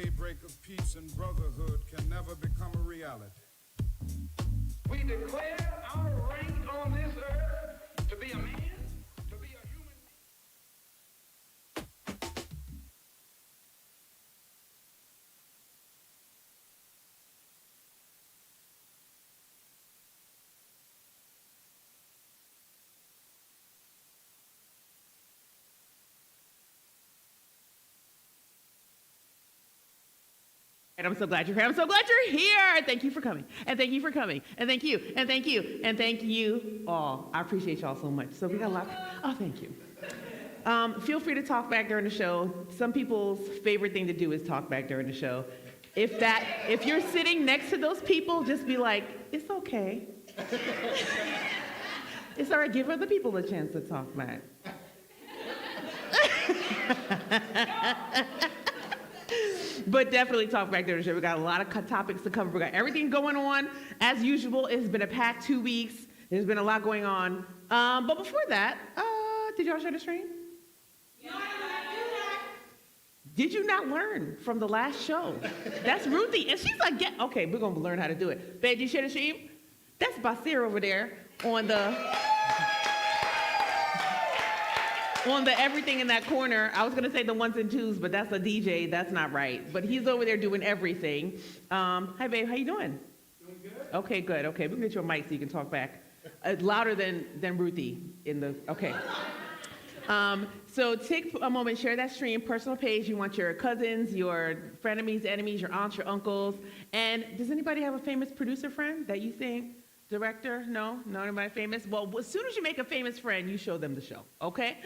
daybreak of peace and brotherhood can never become a reality. We declare our right on this earth to be a man, to be a human being. And I'm so glad you're here. I'm so glad you're here. Thank you for coming. And thank you for coming. And thank you. And thank you. And thank you all. I appreciate y'all so much. So we got a lot. Oh, thank you. Feel free to talk back during the show. Some people's favorite thing to do is talk back during the show. If you're sitting next to those people, just be like, it's okay. It's all right. Give other people a chance to talk back. But definitely talk back during the show. We got a lot of topics to cover. We got everything going on. As usual, it's been a packed 2 weeks. There's been a lot going on. But before that, did y'all share the stream? Did you not learn from the last show? That's Ruthie. And she's like, okay, we're going to learn how to do it. Babe, did you share the stream? That's Basir over there on the everything in that corner. I was going to say the ones and twos, but that's a DJ. That's not right. But he's over there doing everything. Hi, babe. How you doing? Doing good. Okay, good. Okay, we can get you a mic so you can talk back. Louder than Ruthie in the, okay. So take a moment, share that stream, personal page. You want your cousins, your frenemies, enemies, your aunts, your uncles. And does anybody have a famous producer friend that you think, director? No? Not anybody famous? Well, as soon as you make a famous friend, you show them the show, okay?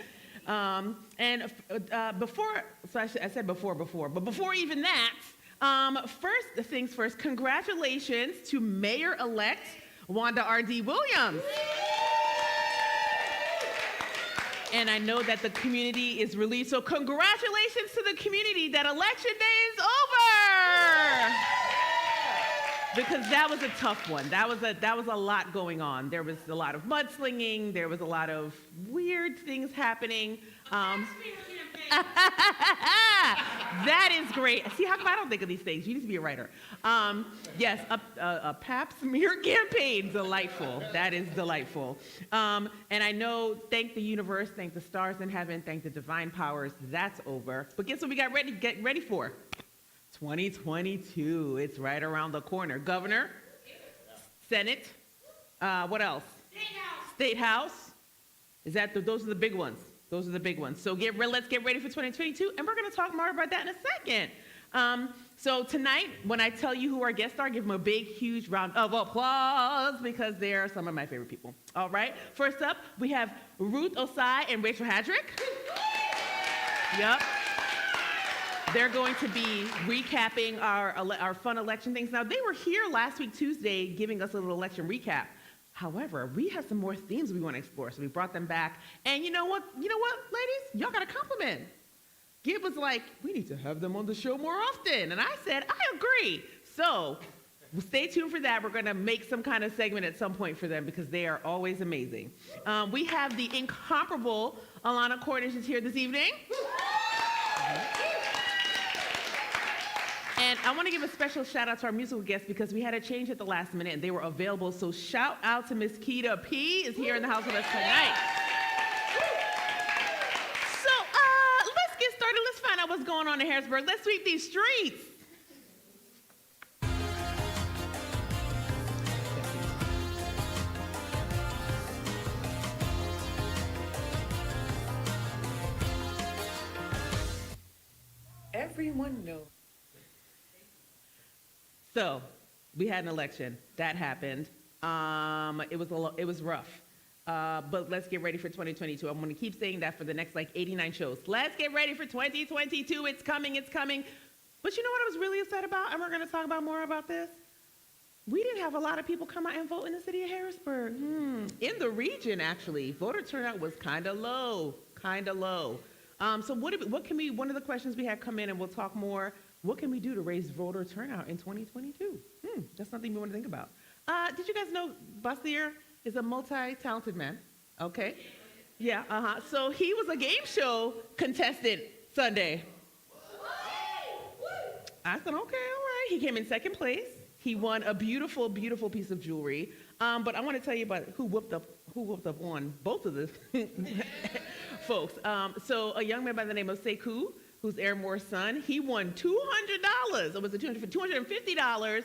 Before, so I said before, but before even that, first things first, congratulations to Mayor-elect Wanda R.D. Williams. And I know that the community is relieved, so congratulations to the community that election day is over. Because that was a tough one. That was a lot going on. There was a lot of mudslinging. There was a lot of weird things happening. That is great. See how come I don't think of these things? You need to be a writer. Yes, a pap smear campaign. Delightful. That is delightful. And I know, thank the universe, thank the stars in heaven, thank the divine powers. That's over. But guess what we got ready? Get ready for? 2022. It's right around the corner. Governor, Senate, what else? State House. Is that those are the big ones? Those are the big ones. So let's get ready for 2022, and we're going to talk more about that in a second. So tonight, when I tell you who our guests are, give them a big, huge round of applause because they are some of my favorite people. All right. First up, we have Ruth, Osai, and Rachel Hadrick. Yep. They're going to be recapping our fun election things. Now, they were here last week, Tuesday, giving us a little election recap. However, we have some more themes we want to explore, so we brought them back. And you know what, ladies? Y'all got a compliment. Gib was like, we need to have them on the show more often. And I said, I agree. So stay tuned for that. We're going to make some kind of segment at some point for them because they are always amazing. We have the incomparable ALANA CORNISH is here this evening. And I want to give a special shout out to our musical guests because we had a change at the last minute and they were available. So shout out to Miss Keita P is here in the house with us tonight. So let's get started. Let's find out what's going on in Harrisburg. Let's sweep these streets. Everyone knows. So, we had an election. That happened. It was rough. But let's get ready for 2022. I'm going to keep saying that for the next 89 shows. Let's get ready for 2022. It's coming. It's coming. But you know what I was really upset about? And we're going to talk about more about this. We didn't have a lot of people come out and vote in the city of Harrisburg. In the region, actually, voter turnout was kind of low. So what can we? One of the questions we had come in, and we'll talk more. What can we do to raise voter turnout in 2022? That's something we want to think about. Did you guys know Basir is a multi-talented man? Okay. Yeah, So he was a game show contestant Sunday. I said, okay, all right. He came in second place. He won a beautiful, beautiful piece of jewelry. But I want to tell you about who whooped up on both of the folks. So a young man by the name of Sekou, who's Aaron Moore's son, he won $200. Or was it $250?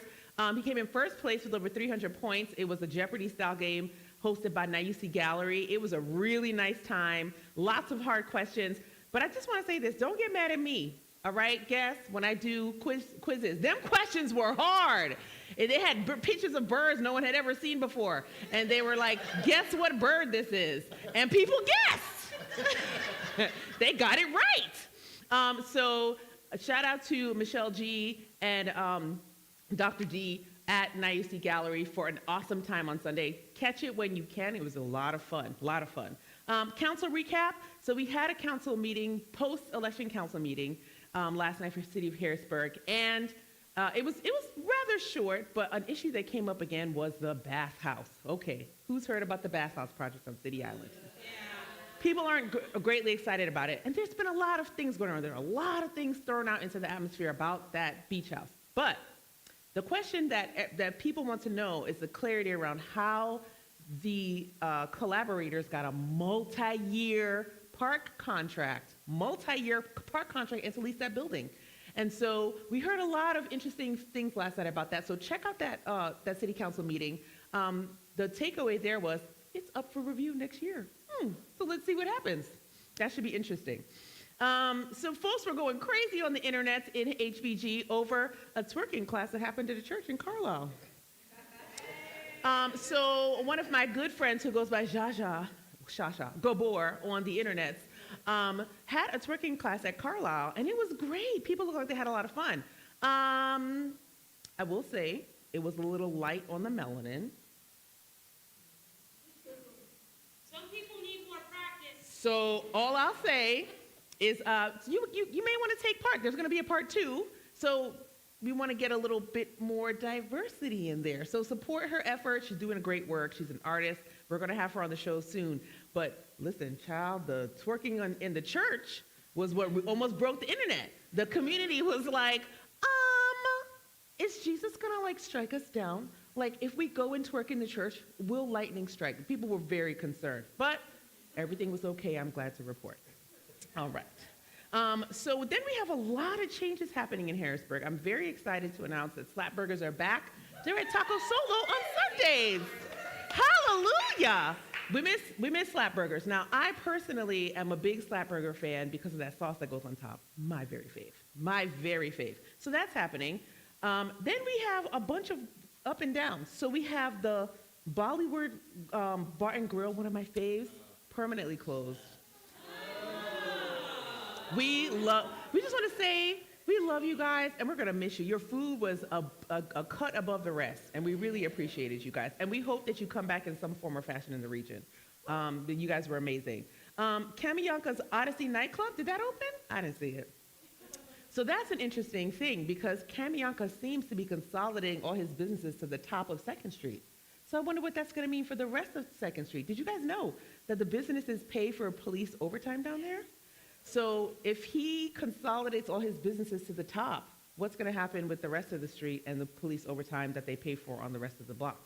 He came in first place with over 300 points. It was a Jeopardy-style game hosted by Nayusi Gallery. It was a really nice time. Lots of hard questions. But I just want to say this. Don't get mad at me. All right, guess when I do quizzes, them questions were hard. And they had pictures of birds no one had ever seen before. And they were like, guess what bird this is? And people guessed. They got it right. So a shout out to Michelle G and Dr. D at Nayusi Gallery for an awesome time on Sunday. Catch it when you can. It was a lot of fun, Council recap. So we had a council meeting, post-election council meeting, last night for the city of Harrisburg, and it was rather short, but an issue that came up again was the bathhouse. Okay, who's heard about the bathhouse project on City Island? Yeah. People aren't greatly excited about it, and there's been a lot of things going on. There are a lot of things thrown out into the atmosphere about that beach house. But the question that people want to know is the clarity around how the collaborators got a multi-year park contract and to lease that building. And so we heard a lot of interesting things last night about that. So check out that city council meeting. The takeaway there was, it's up for review next year. So let's see what happens. That should be interesting. So folks were going crazy on the internet in HBG over a twerking class that happened at a church in Carlisle. So one of my good friends who goes by Shasha Gabor on the internet had a twerking class at Carlisle, and it was great. People looked like they had a lot of fun. I will say it was a little light on the melanin. Some people need more practice. So all I'll say is you may want to take part. There's going to be a part 2. So we want to get a little bit more diversity in there. So support her effort. She's doing a great work. She's an artist. We're going to have her on the show soon. But listen, child, the twerking in the church was what almost broke the internet. The community was like, is Jesus going to like strike us down? Like if we go and twerk in the church, will lightning strike? People were very concerned. But everything was okay, I'm glad to report. All right. So then we have a lot of changes happening in Harrisburg. I'm very excited to announce that Slap Burgers are back. They're at Taco Solo on Sundays. Hallelujah! We miss Slap Burgers. Now, I personally am a big Slap Burger fan because of that sauce that goes on top. My very fave. So that's happening. Then we have a bunch of up and downs. So we have the Bollywood Bar and Grill, one of my faves, permanently closed. We just want to say we love you guys, and we're going to miss you. Your food was a cut above the rest, and we really appreciated you guys. And we hope that you come back in some form or fashion in the region. You guys were amazing. Kamianka's Odyssey nightclub, did that open? I didn't see it. So that's an interesting thing because Kamianka seems to be consolidating all his businesses to the top of 2nd Street. So I wonder what that's going to mean for the rest of 2nd Street. Did you guys know that the businesses pay for police overtime down there? So if he consolidates all his businesses to the top, what's going to happen with the rest of the street and the police overtime that they pay for on the rest of the block?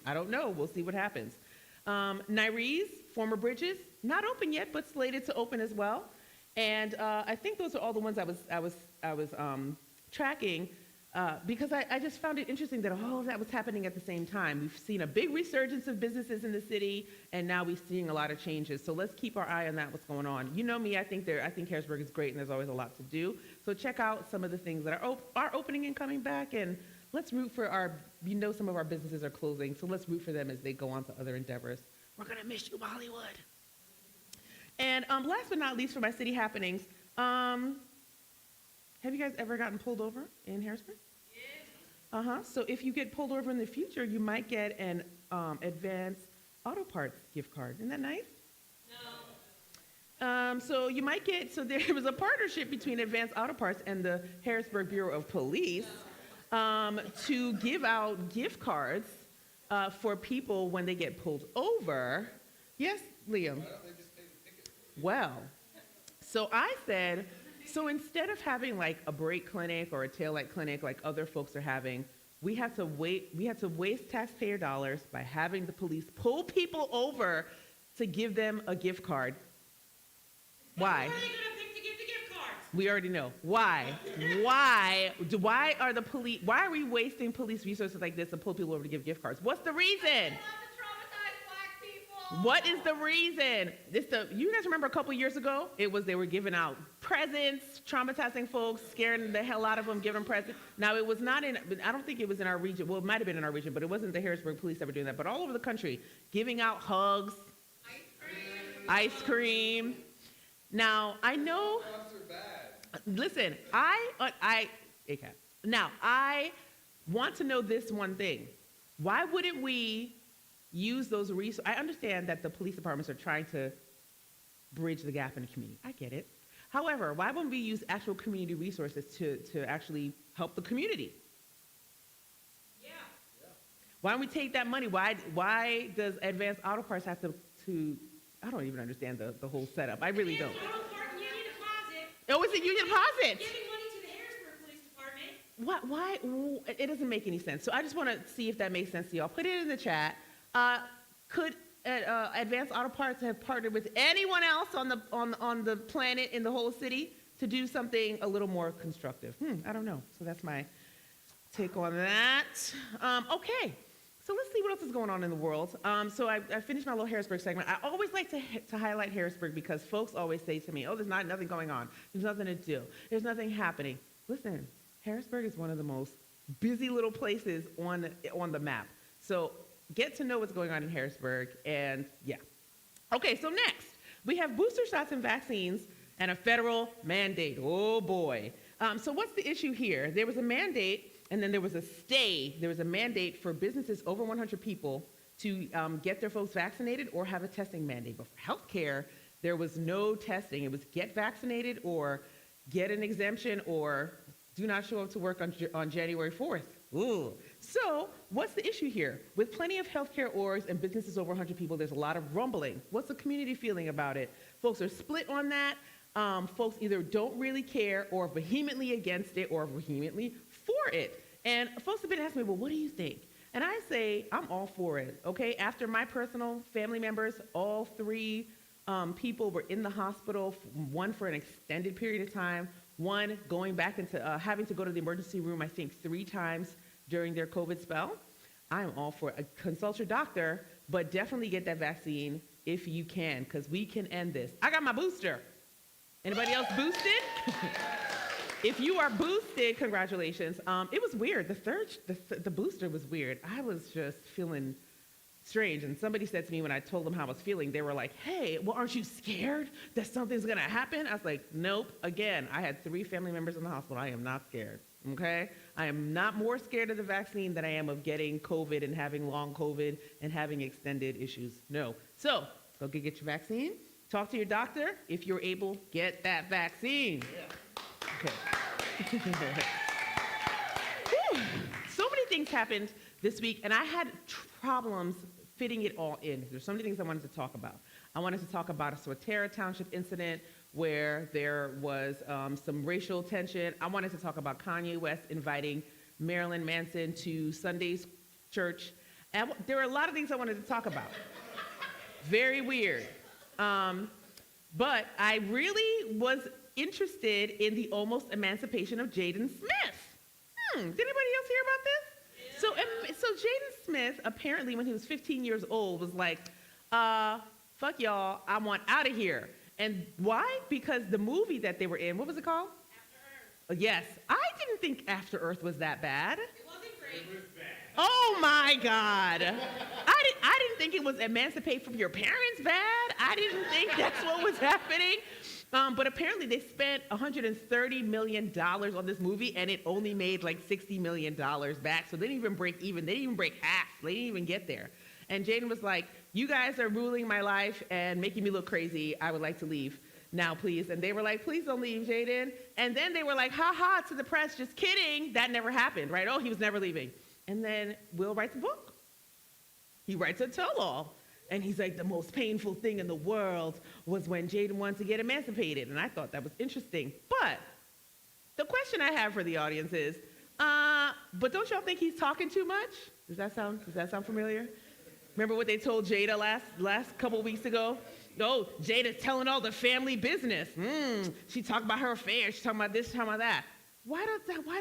I don't know. We'll see what happens. Naire's, former Bridges, not open yet, but slated to open as well. And I think those are all the ones I was tracking because I just found it interesting that all of that was happening at the same time. We've seen a big resurgence of businesses in the city, and now we're seeing a lot of changes. So let's keep our eye on that, what's going on. You know me, I think Harrisburg is great, and there's always a lot to do. So check out some of the things that are opening and coming back, and let's root for some of our businesses are closing, so let's root for them as they go on to other endeavors. We're going to miss you, Bollywood. And last but not least for my city happenings, have you guys ever gotten pulled over in Harrisburg? Yes. So if you get pulled over in the future, you might get an advanced auto parts gift card. Isn't that nice? No. So there was a partnership between Advanced Auto Parts and the Harrisburg Bureau of Police to give out gift cards for people when they get pulled over. Yes, Liam? Why don't they just pay the ticket? Well, so I said So instead of having like a brake clinic or a taillight clinic like other folks are having, we had to waste taxpayer dollars by having the police pull people over to give them a gift card. Why? Who are they going to pick to give the gift cards? We already know. Why? Why are we wasting police resources like this to pull people over to give gift cards? What's the reason? What is the reason? You guys remember a couple years ago? They were giving out presents, traumatizing folks, scaring the hell out of them, giving presents. Now, it was not I don't think it was in our region. Well, it might have been in our region, but it wasn't the Harrisburg police that were doing that. But all over the country, giving out hugs, ice cream. Now, I know. Listen, Now, I want to know this one thing. Why wouldn't we use those resources? I understand that the police departments are trying to bridge the gap in the community. I get it. However, why wouldn't we use actual community resources to actually help the community? Yeah. Why don't we take that money? Why does Advanced Auto Parts have to I don't even understand the whole setup. I really don't. Auto Part and Union Deposit. Oh, it's a union deposit. Giving money to the Harrisburg Police Department. Why? It doesn't make any sense. So I just want to see if that makes sense to y'all. Put it in the chat. Could Advanced Auto Parts have partnered with anyone else on the planet in the whole city to do something a little more constructive? I don't know. So that's my take on that. Okay. So let's see what else is going on in the world. So I finished my little Harrisburg segment. I always like to highlight Harrisburg because folks always say to me, oh, there's nothing going on. There's nothing to do. There's nothing happening. Listen, Harrisburg is one of the most busy little places on the map. So get to know what's going on in Harrisburg, and yeah. Okay, so next, we have booster shots and vaccines and a federal mandate. Oh boy. So what's the issue here? There was a mandate, and then there was a stay. There was a mandate for businesses over 100 people to get their folks vaccinated or have a testing mandate. But for healthcare, there was no testing. It was get vaccinated or get an exemption or do not show up to work on January 4th. Ooh. So what's the issue here? With plenty of healthcare orgs and businesses over 100 people, there's a lot of rumbling. What's the community feeling about it? Folks are split on that. Folks either don't really care or vehemently against it or vehemently for it. And folks have been asking me, well, what do you think? And I say, I'm all for it, okay? After my personal family members, all three people were in the hospital, one for an extended period of time, one going back into having to go to the emergency room, I think 3 times during their COVID spell. I'm all for it. Consult your doctor, but definitely get that vaccine if you can, because we can end this. I got my booster. Anybody else boosted? If you are boosted, congratulations. It was weird. The booster was weird. I was just feeling strange. And somebody said to me when I told them how I was feeling, they were like, hey, well, aren't you scared that something's going to happen? I was like, nope. Again, I had 3 family members in the hospital. I am not scared, okay? I am not more scared of the vaccine than I am of getting COVID and having long COVID and having extended issues. No. So go get your vaccine. Talk to your doctor. If you're able, get that vaccine. Yeah. Okay. So many things happened this week, and I had problems fitting it all in. There's so many things I wanted to talk about. I wanted to talk about a Sortera Township incident where there was some racial tension. I wanted to talk about Kanye West inviting Marilyn Manson to Sunday's church. And there were a lot of things I wanted to talk about. Very weird. But I really was interested in the almost emancipation of Jaden Smith. Did anybody else hear about this? Yeah. So Jaden Smith, apparently when he was 15 years old, was like, fuck y'all, I want out of here. And why? Because the movie that they were in, what was it called? After Earth. Yes. I didn't think After Earth was that bad. It wasn't great. It was bad. Oh my God. I didn't think it was emancipate from your parents bad. I didn't think that's what was happening. But apparently they spent $130 million on this movie and it only made like $60 million back. So they didn't even break even. They didn't even break half. They didn't even get there. And Jaden was like, you guys are ruling my life and making me look crazy. I would like to leave now, please. And they were like, please don't leave, Jaden. And then they were like, ha ha, to the press, just kidding. That never happened, right? Oh, he was never leaving. And then Will writes a book. He writes a tell-all. And he's like, the most painful thing in the world was when Jaden wanted to get emancipated. And I thought that was interesting. But the question I have for the audience is, but don't y'all think he's talking too much? Does that sound familiar? Remember what they told Jada last couple weeks ago? Oh, Jada's telling all the family business. She talked about her affairs. She's talking about this, she's talking about that. Why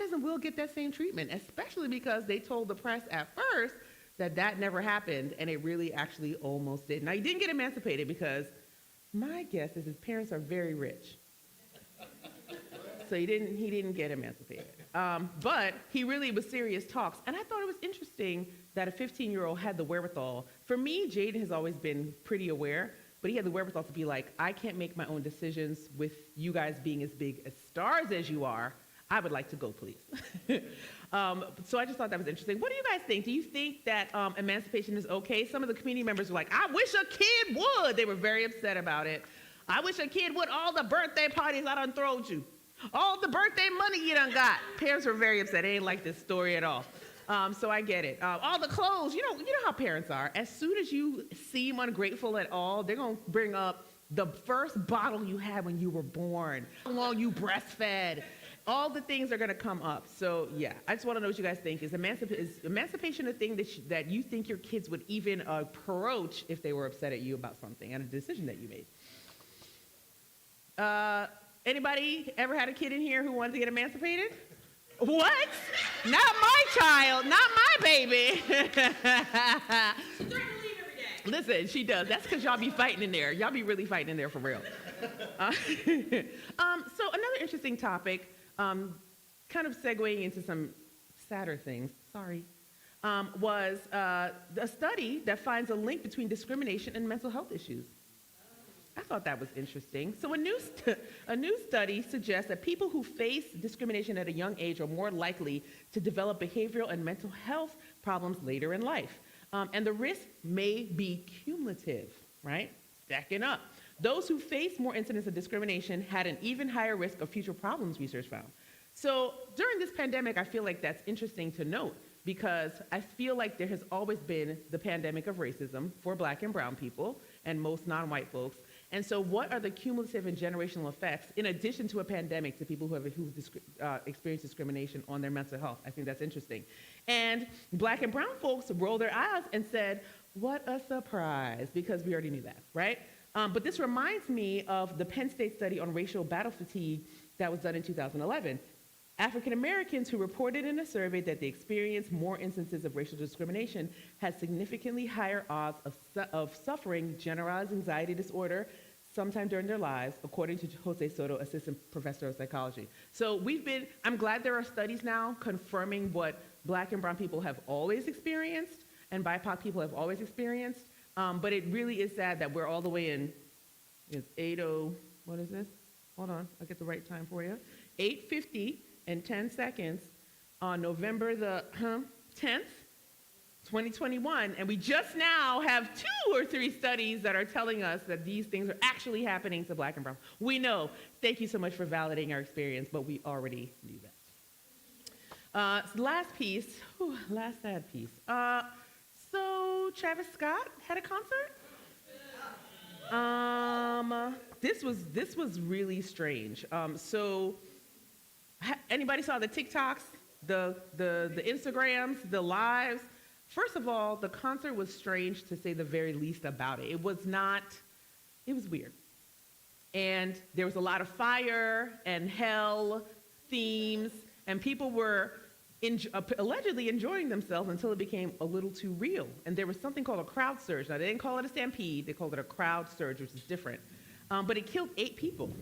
doesn't Will get that same treatment? Especially because they told the press at first that never happened, and it really actually almost did. Now, he didn't get emancipated because my guess is his parents are very rich. So he didn't get emancipated. But he really was serious talks. And I thought it was interesting that a 15-year-old had the wherewithal. For me, Jaden has always been pretty aware, but he had the wherewithal to be like, I can't make my own decisions with you guys being as big as stars as you are. I would like to go, please. So I just thought that was interesting. What do you guys think? Do you think that emancipation is okay? Some of the community members were like, I wish a kid would. They were very upset about it. I wish a kid would. All the birthday parties I done throwed you. All the birthday money you done got. Parents were very upset. They didn't like this story at all. So I get it. All the clothes, you know how parents are. As soon as you seem ungrateful at all, they're going to bring up the first bottle you had when you were born, how long you breastfed. All the things are going to come up. So yeah, I just want to know what you guys think. Is emancipation a thing that you think your kids would even approach if they were upset at you about something and a decision that you made? Anybody ever had a kid in here who wanted to get emancipated? What? Not my child, not my baby. She threatened to leave every day. Listen, she does. That's because y'all be fighting in there. Y'all be really fighting in there for real. So another interesting topic, kind of segueing into some sadder things, was a study that finds a link between discrimination and mental health issues. I thought that was interesting. So a new study suggests that people who face discrimination at a young age are more likely to develop behavioral and mental health problems later in life. And the risk may be cumulative, right? Stacking up. Those who face more incidents of discrimination had an even higher risk of future problems, research found. So during this pandemic, I feel like that's interesting to note because I feel like there has always been the pandemic of racism for Black and brown people and most non-white folks. And so what are the cumulative and generational effects, in addition to a pandemic, to people who experienced discrimination on their mental health? I think that's interesting. And Black and brown folks rolled their eyes and said, what a surprise, because we already knew that, right? But this reminds me of the Penn State study on racial battle fatigue that was done in 2011. African Americans who reported in a survey that they experienced more instances of racial discrimination had significantly higher odds of suffering generalized anxiety disorder sometime during their lives, according to Jose Soto, assistant professor of psychology. So I'm glad there are studies now confirming what Black and brown people have always experienced and BIPOC people have always experienced. But it really is sad that we're all the way in, it's 8:00, what is this? Hold on, I'll get the right time for you. 8:50 and 10 seconds on November the 10th, 2021, and we just now have 2 or 3 studies that are telling us that these things are actually happening to Black and brown. We know. Thank you so much for validating our experience, but we already knew that. Last piece, last sad piece. So Travis Scott had a concert? This was really strange. Anybody saw the TikToks, the Instagrams, the lives? First of all, the concert was strange to say the very least about it. It was weird. And there was a lot of fire and hell themes, and people were allegedly enjoying themselves until it became a little too real. And there was something called a crowd surge. Now, they didn't call it a stampede, they called it a crowd surge, which is different. But it killed 8 people.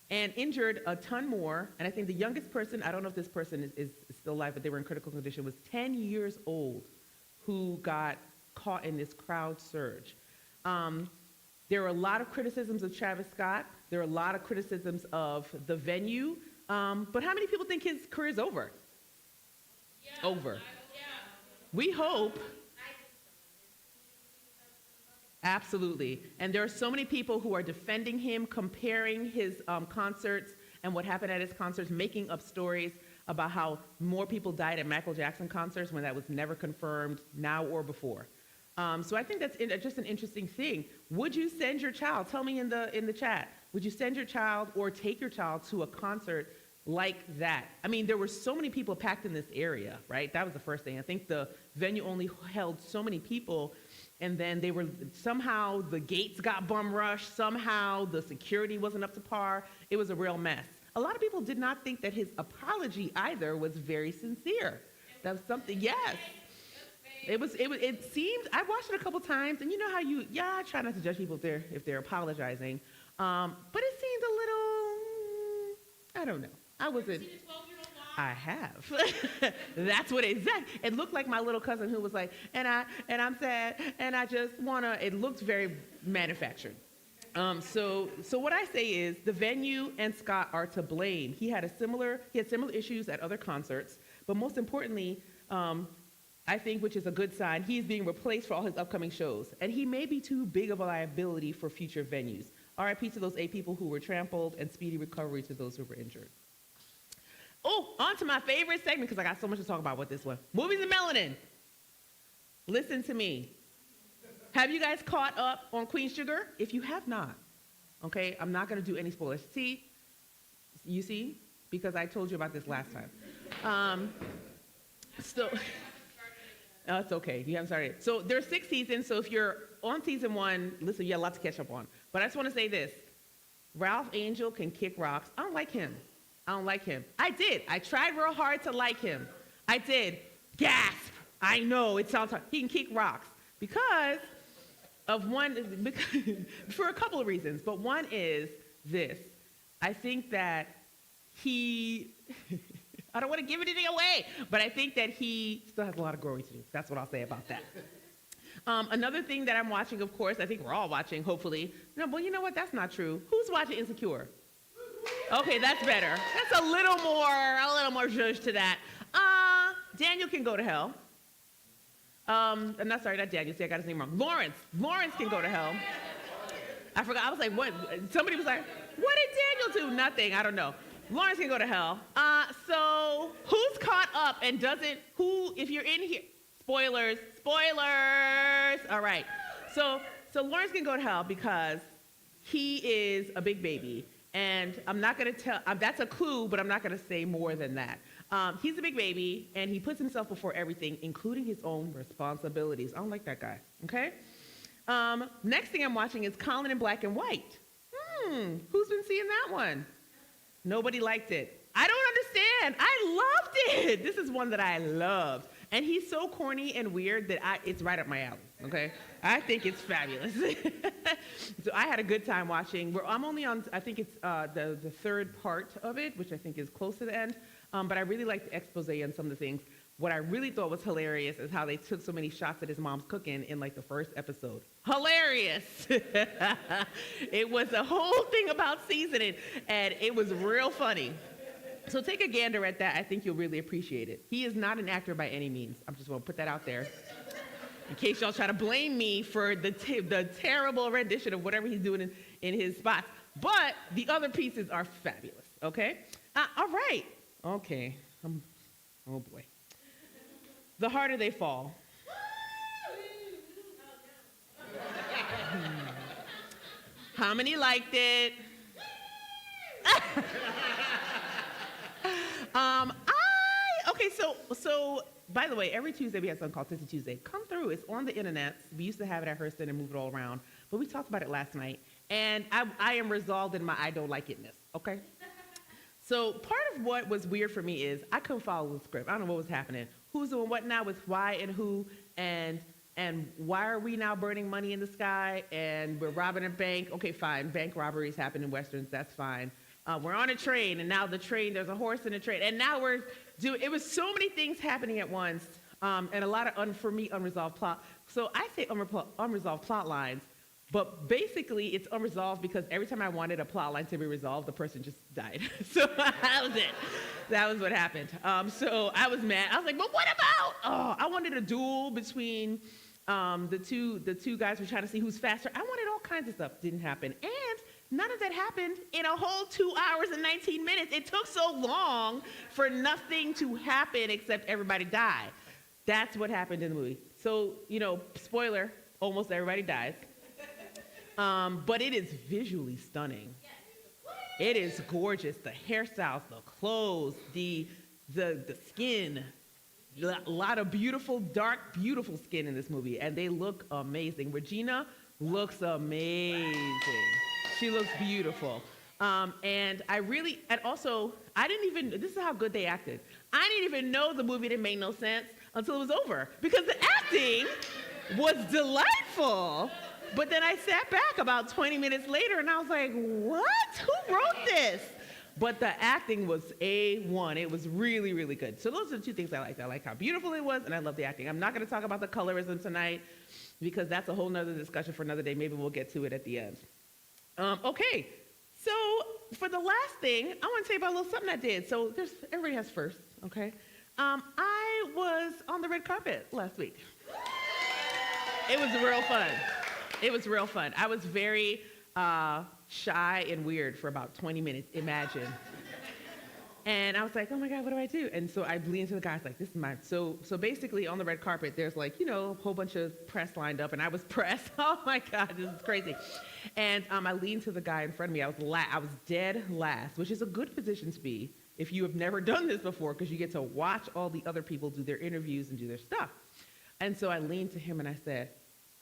And injured a ton more. And I think the youngest person, I don't know if this person is still alive, but they were in critical condition, was 10 years old, who got caught in this crowd surge. There were a lot of criticisms of Travis Scott. There were a lot of criticisms of the venue. But how many people think his career is over? Yeah, over. Yeah. We hope. Absolutely. And there are so many people who are defending him, comparing his concerts and what happened at his concerts, making up stories about how more people died at Michael Jackson concerts when that was never confirmed, now or before. So I think that's just an interesting thing. Would you send your child? Tell me in the chat. Would you send your child or take your child to a concert like that? I mean, there were so many people packed in this area, right? That was the first thing. I think the venue only held so many people, and then somehow the gates got bum rushed. Somehow the security wasn't up to par. It was a real mess. A lot of people did not think that his apology either was very sincere. That was something, yes. It seemed, I watched it a couple times, and you know how I try not to judge people if they're apologizing, but it seemed a little, I don't know. I wasn't. Seen a 12-year-old mom? I have. That's what it looked like my little cousin who was like, and I'm sad, and I just it looked very manufactured. So what I say is the venue and Scott are to blame. He had similar issues at other concerts, but most importantly, I think, which is a good sign, he's being replaced for all his upcoming shows. And he may be too big of a liability for future venues. RIP to those 8 people who were trampled, and speedy recovery to those who were injured. Oh, on to my favorite segment, because I got so much to talk about with this one. Movies and Melanin. Listen to me. Have you guys caught up on Queen Sugar? If you have not, okay, I'm not going to do any spoilers. You see? Because I told you about this last time. Oh, it's okay. You haven't started. So there's 6 seasons. So if you're on season 1, listen, you have a lot to catch up on. But I just want to say this. Ralph Angel can kick rocks. I don't like him. I did. I tried real hard to like him. I did. Gasp. I know. It sounds hard. He can kick rocks because for a couple of reasons. But one is this. I think that I don't want to give anything away, but I think that he still has a lot of growing to do. That's what I'll say about that. Another thing that I'm watching, of course, I think we're all watching, hopefully. No, well, you know what? That's not true. Who's watching Insecure? Okay, that's better. That's a little more zhuzh to that. Daniel can go to hell. I'm not Daniel. See, I got his name wrong. Lawrence can go to hell. I forgot. I was like, what? Somebody was like, what did Daniel do? Nothing. I don't know. Lawrence can go to hell. So who's caught up and if you're in here, spoilers. All right. So Lawrence can go to hell because he is a big baby. And I'm not going to tell, that's a clue, but I'm not going to say more than that. He's a big baby, and he puts himself before everything, including his own responsibilities. I don't like that guy, okay? Next thing I'm watching is Colin in Black and White. Who's been seeing that one? Nobody liked it. I don't understand. I loved it. This is one that I loved. And he's so corny and weird that it's right up my alley, okay? I think it's fabulous. So I had a good time watching. I'm only on, I think it's the 3rd part of it, which I think is close to the end. But I really liked the expose on some of the things. What I really thought was hilarious is how they took so many shots at his mom's cooking in like the first episode. Hilarious. It was a whole thing about seasoning, and it was real funny. So take a gander at that. I think you'll really appreciate it. He is not an actor by any means. I'm just going to put that out there in case y'all try to blame me for the terrible rendition of whatever he's doing in his spots. But the other pieces are fabulous, okay? All right. Okay. Oh, boy. The Harder They Fall. How many liked it? Okay, so by the way, every Tuesday we have something called Tissy Tuesday. Come through. It's on the internet. We used to have it at Hurston and move it all around, but we talked about it last night, and I am resolved in my I don't like itness, okay? So part of what was weird for me is I couldn't follow the script. I don't know what was happening. Who's doing what now with why and who, and why are we now burning money in the sky, and we're robbing a bank? Okay, fine. Bank robberies happen in Westerns. That's fine. We're on a train, and now the train, there's a horse in the train, and now it was so many things happening at once, and a lot of, for me, unresolved plot. So I say unresolved plot lines, but basically it's unresolved because every time I wanted a plot line to be resolved, the person just died. So that was it. That was what happened. So I was mad. I was like, but what about? Oh, I wanted a duel between the two guys who were trying to see who's faster. I wanted all kinds of stuff. Didn't happen. And none of that happened in a whole 2 hours and 19 minutes. It took so long for nothing to happen except everybody died. That's what happened in the movie. So, spoiler, almost everybody dies. But it is visually stunning. It is gorgeous. The hairstyles, the clothes, the skin. A lot of beautiful, dark, beautiful skin in this movie, and they look amazing. Regina looks amazing. She looks beautiful. And also, I didn't even, this is how good they acted. I didn't even know the movie didn't make no sense until it was over, because the acting was delightful. But then I sat back about 20 minutes later and I was like, what? Who wrote this? But the acting was A1. It was really, really good. So those are the two things I liked. I like how beautiful it was, and I love the acting. I'm not going to talk about the colorism tonight because that's a whole nother discussion for another day. Maybe we'll get to it at the end. Okay, so for the last thing, I want to tell you about a little something I did. So everybody has firsts, okay? I was on the red carpet last week. It was real fun. It was real fun. I was very shy and weird for about 20 minutes, imagine. And I was like, oh my God, what do I do? And so I leaned to the guy, I was like, this is my, so basically on the red carpet, there's like, a whole bunch of press lined up, and I was pressed. Oh my God, this is crazy. And I leaned to the guy in front of me. I was dead last, which is a good position to be if you have never done this before, because you get to watch all the other people do their interviews and do their stuff. And so I leaned to him and I said,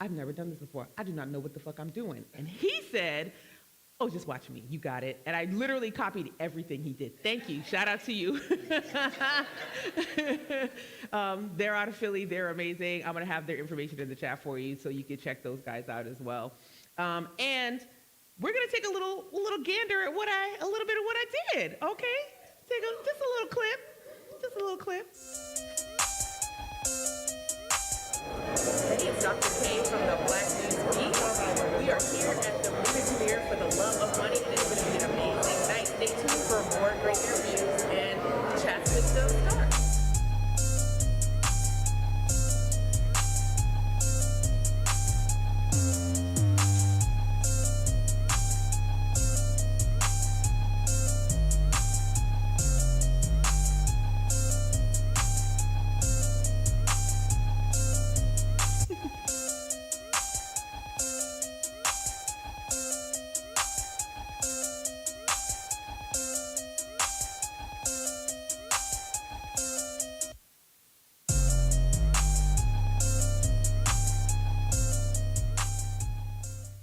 I've never done this before. I do not know what the fuck I'm doing. And he said, oh, just watch me. You got it. And I literally copied everything he did. Thank you. Shout out to you. They're out of Philly. They're amazing. I'm going to have their information in the chat for you so you can check those guys out as well. And we're going to take a little gander at a little bit of what I did. Okay? Just a little clip. Just a little clip. Hey, it's Dr. K from the Black NewsBeat. We are here at the movie premiere for The Love of Money, and it's going to be an amazing night. Stay tuned for more great interviews and chats with the stars.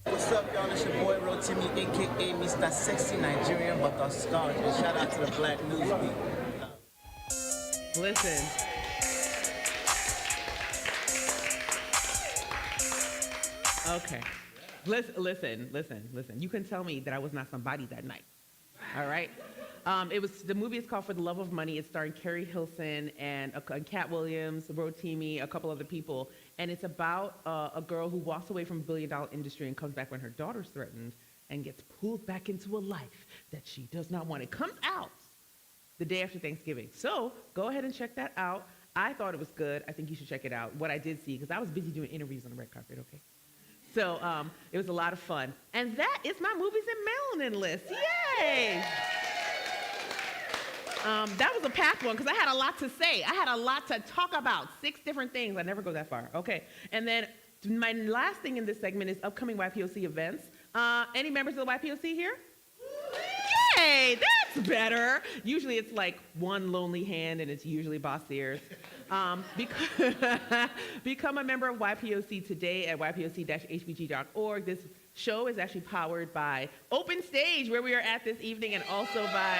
What's up, y'all? It's your boy Rotimi, aka Mr. Sexy Nigerian but nostalgic. And shout out to the Black NewsBeat. Listen. Okay. Listen. You can tell me that I was not somebody that night. All right? The movie is called For the Love of Money. It's starring Carrie Hilson and Cat Williams, Rotimi, a couple other people. And it's about a girl who walks away from a billion-dollar industry and comes back when her daughter's threatened and gets pulled back into a life that she does not want. It comes out the day after Thanksgiving. So go ahead and check that out. I thought it was good. I think you should check it out. What I did see, because I was busy doing interviews on the red carpet, okay? So it was a lot of fun. And that is my movies and melanin list. Yay! That was a packed one because I had a lot to say. I had a lot to talk about. 6 different things. I never go that far. Okay. And then my last thing in this segment is upcoming YPOC events. Any members of the YPOC here? Yay! That's better. Usually it's like one lonely hand and it's usually Boss Sears. Become a member of YPOC today at ypoc-hbg.org. This show is actually powered by Open Stage, where we are at this evening, and also by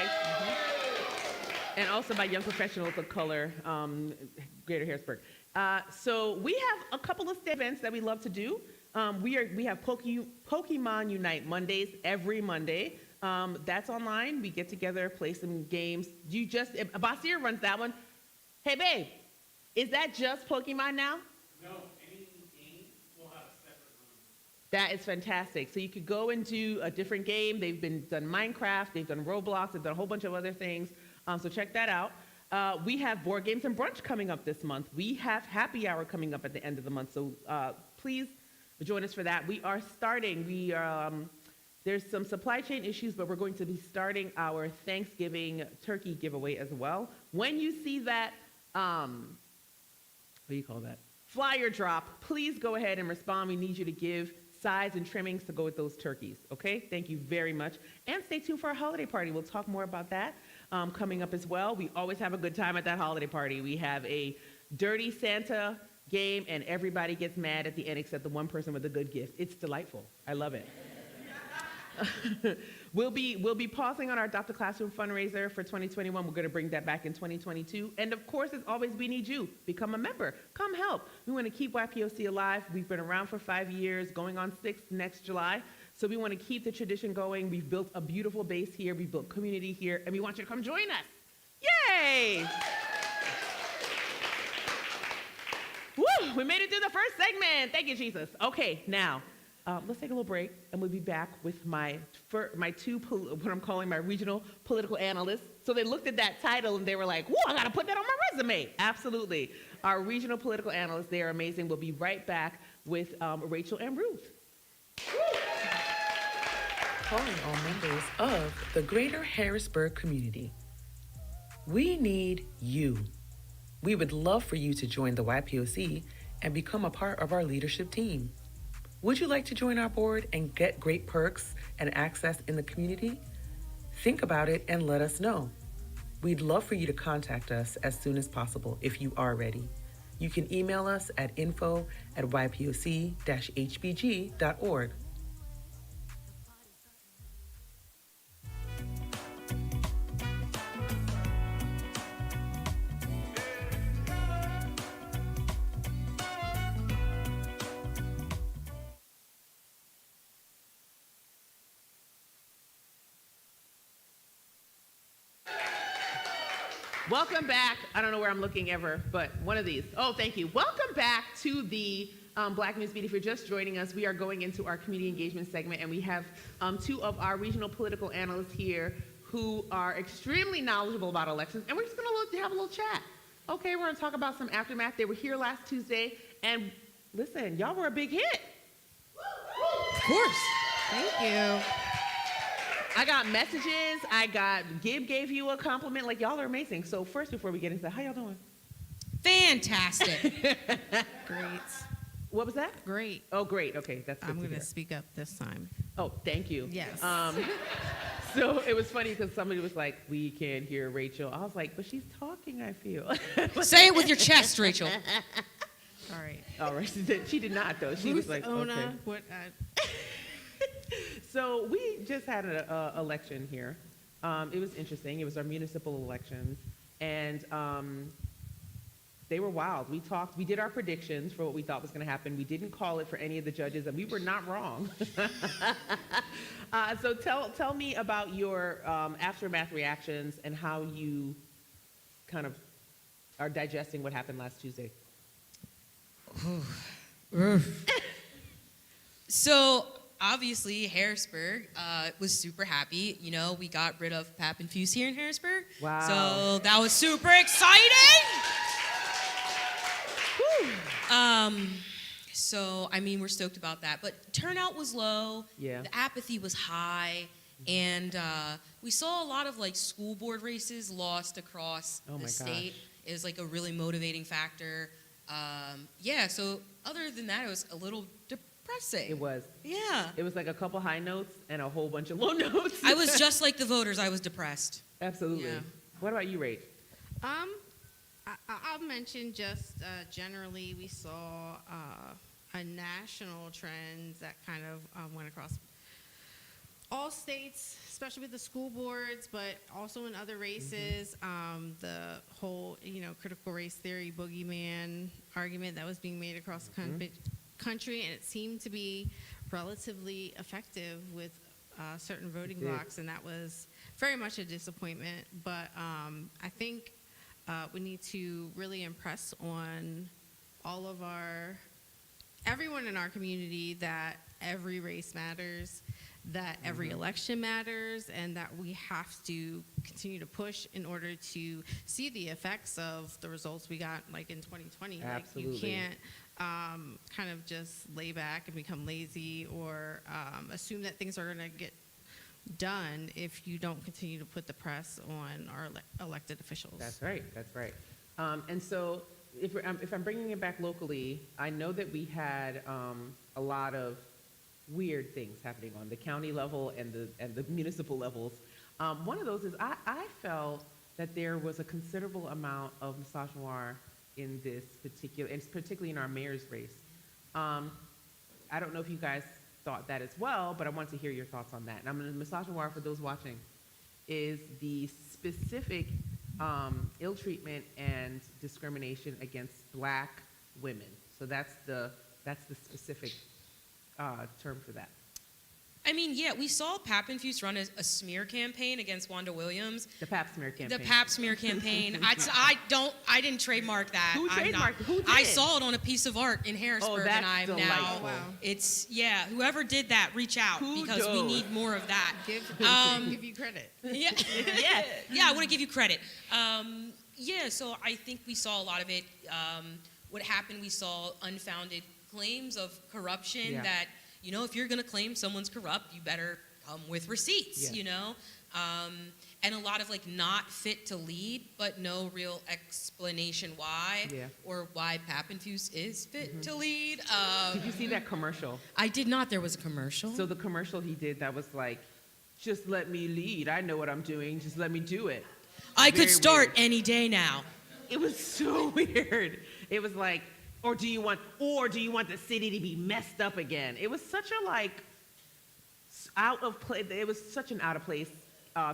Young Professionals of Color, Greater Harrisburg. So we have a couple of events that we love to do. We have Pokemon Unite Mondays every Monday. That's online. We get together, play some games. Basir runs that one. Hey, babe, is that just Pokemon now? No, any game will have a separate room. That is fantastic. So you could go and do a different game. They've done Minecraft, they've done Roblox, they've done a whole bunch of other things. So check that out. We have Board Games and Brunch coming up this month. We have Happy Hour coming up at the end of the month. So please join us for that. We are starting. There's some supply chain issues, but we're going to be starting our Thanksgiving turkey giveaway as well. When you see that, what do you call that? flyer drop. Please go ahead and respond. We need you to give sides and trimmings to go with those turkeys, okay? Thank you very much. And stay tuned for our holiday party. We'll talk more about that coming up as well. We always have a good time at that holiday party. We have a dirty Santa game, and everybody gets mad at the end except the one person with a good gift. It's delightful. I love it. We'll be pausing on our Adopt a Classroom fundraiser for 2021. We're going to bring that back in 2022. And of course, as always, we need you. Become a member. Come help. We want to keep YPOC alive. We've been around for 5 years, going on 6 next July. So we want to keep the tradition going. We've built a beautiful base here. We've built community here. And we want you to come join us. Yay! Woo! We made it through the first segment. Thank you, Jesus. Okay, now. Let's take a little break, and we'll be back with my two, what I'm calling my regional political analysts. So they looked at that title, and they were like, whoa, I got to put that on my resume. Absolutely. Our regional political analysts, they are amazing. We'll be right back with Rachel and Ruth. Calling all members of the greater Harrisburg community. We need you. We would love for you to join the YPOC and become a part of our leadership team. Would you like to join our board and get great perks and access in the community? Think about it and let us know. We'd love for you to contact us as soon as possible if you are ready. You can email us at info@ypoc-hbg.org. Welcome back. I don't know where I'm looking ever, but one of these. Oh, thank you. Welcome back to the Black NewsBeat. If you're just joining us, we are going into our community engagement segment, and we have two of our regional political analysts here who are extremely knowledgeable about elections, and we're just going to have a little chat. Okay, we're going to talk about some aftermath. They were here last Tuesday, and listen, y'all were a big hit. Of course. Thank you. I got messages. Gib gave you a compliment. Like, y'all are amazing. So first, before we get into that, how y'all doing? Fantastic. Great. What was that? Great. Oh, great. Okay, that's good I'm to going to hear. speak up this time. Oh, thank you. Yes. So it was funny because somebody was like, we can't hear Rachel. I was like, but she's talking, I feel. Say it with your chest, Rachel. All right. All right. She did not, though. She was like, Ona, okay. what? So we just had an election here. It was interesting. It was our municipal elections. And they were wild. We did our predictions for what we thought was going to happen. We didn't call it for any of the judges, and we were not wrong. So tell me about your aftermath reactions and how you kind of are digesting what happened last Tuesday. So obviously Harrisburg was super happy. You know, we got rid of Pap and Fuse here in Harrisburg. Wow. So that was super exciting. So I mean, we're stoked about that. But turnout was low. Yeah. The apathy was high. And we saw a lot of like school board races lost across the state. It was like a really motivating factor. Yeah, so other than that, it was a little depressing. It was. Yeah. It was like a couple high notes and a whole bunch of low notes. I was just like the voters. I was depressed. Absolutely. Yeah. What about you, Rach? I'll mention just generally we saw a national trend that kind of went across all states, especially with the school boards, but also in other races. The whole, critical race theory boogeyman argument that was being made across the country, and it seemed to be relatively effective with certain voting blocks, and that was very much a disappointment. But I think we need to really impress on everyone in our community that every race matters, that every election matters, and that we have to continue to push in order to see the effects of the results we got like in 2020. Absolutely. Like you can't kind of just lay back and become lazy or assume that things are going to get done if you don't continue to put the press on our elected officials. That's right. That's right. And so if I'm bringing it back locally, I know that we had a lot of weird things happening on the county level and the municipal levels. One of those is I felt that there was a considerable amount of misogynoir in this particular, and particularly in our mayor's race. I don't know if you guys thought that as well, but I want to hear your thoughts on that. And I'm going to misogynoir for those watching is the specific ill treatment and discrimination against Black women. So that's the specific term for that. I mean, yeah, we saw Pappenfuse run a smear campaign against Wanda Williams. The Pap smear campaign. The Pap smear campaign. I didn't trademark that. Who trademarked? Who did? I saw it on a piece of art in Harrisburg, that's and I'm delightful. now. Wow. It's whoever did that, reach out because we need more of that. Give you credit. Yeah, yeah, I want to give you credit. So I think we saw a lot of it. What happened? We saw unfounded claims of corruption that. If you're going to claim someone's corrupt, you better come with receipts, and a lot of not fit to lead, but no real explanation why, or why Pappenfuse is fit to lead. Did you see that commercial? I did not. There was a commercial. So the commercial he did that was like, just let me lead. I know what I'm doing. Just let me do it. I could start weird. any day now. It was so weird. It was like, Or do you want the city to be messed up again? It was such a out of place. It was such an out of place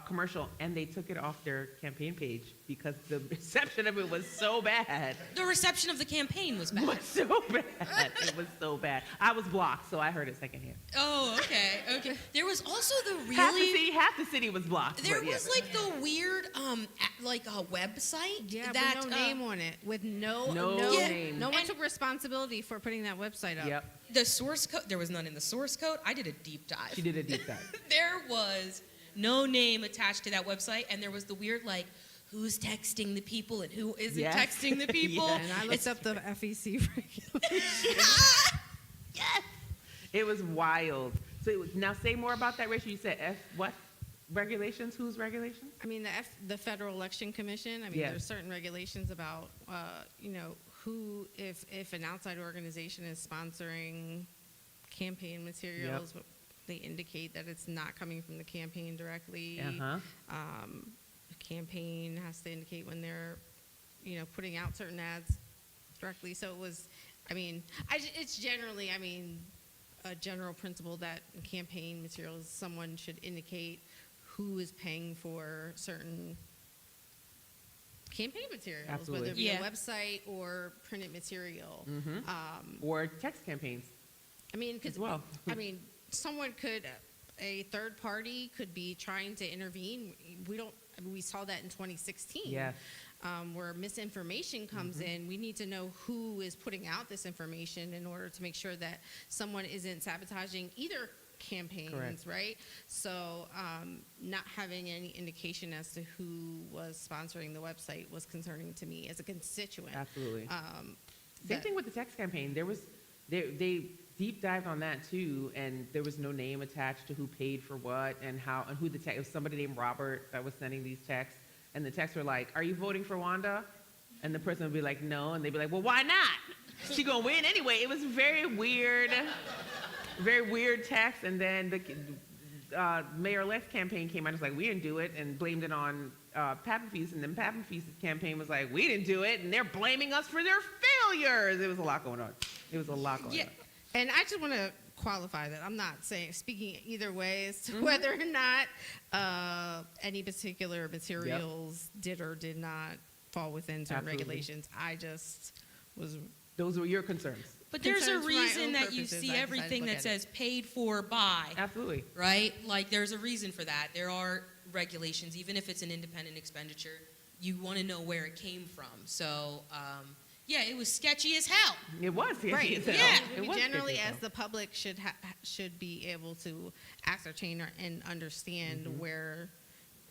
commercial, and they took it off their campaign page because the reception of it was so bad. The reception of the campaign was bad. It was so bad. It was so bad. I was blocked, so I heard it secondhand. Oh, okay. There was also the really half the city was blocked. There was the weird a website that with no name on it, with no name. No one took responsibility for putting that website up. Yep. The source code, there was none in the source code. I did a deep dive. She did a deep dive. There was no name attached to that website, and there was the weird who's texting the people and who isn't texting the people. And I looked up the FEC regulations. Yes. It was wild. So now say more about that, Rachel. You said what? Regulations? Whose regulations? I mean, the Federal Election Commission. I mean, there's certain regulations about, who, if an outside organization is sponsoring campaign materials, they indicate that it's not coming from the campaign directly. The campaign has to indicate when they're, putting out certain ads directly. So it was, it's generally, a general principle that in campaign materials, someone should indicate who is paying for certain campaign materials, whether it be a website or printed material. Or text campaigns. Someone could, a third party could be trying to intervene. We saw that in 2016, where misinformation comes in. We need to know who is putting out this information in order to make sure that someone isn't sabotaging either campaigns, right? So not having any indication as to who was sponsoring the website was concerning to me as a constituent. Absolutely. Same thing with the text campaign. They deep dived on that too, and there was no name attached to who paid for what and how and who the text. It was somebody named Robert that was sending these texts, and the texts were like, "Are you voting for Wanda?" And the person would be like, "No," and they'd be like, "Well, why not? She gonna win anyway." It was very weird text, and then the mayor-elect's campaign came out and was like, "We didn't do it," and blamed it on Pappenfuse, and then Pappenfuse's campaign was like, "We didn't do it," and they're blaming us for their failures. It was a lot going on. On. And I just want to qualify that I'm not speaking either way as to whether or not any particular materials did or did not fall within certain regulations. I just was. Those were your concerns. But there's a reason that you see everything that says paid for by. Absolutely. Right? There's a reason for that. There are regulations, even if it's an independent expenditure, you want to know where it came from. So, it was sketchy as hell. It was sketchy as hell. Yeah. It was generally, as the public should be able to ascertain and understand where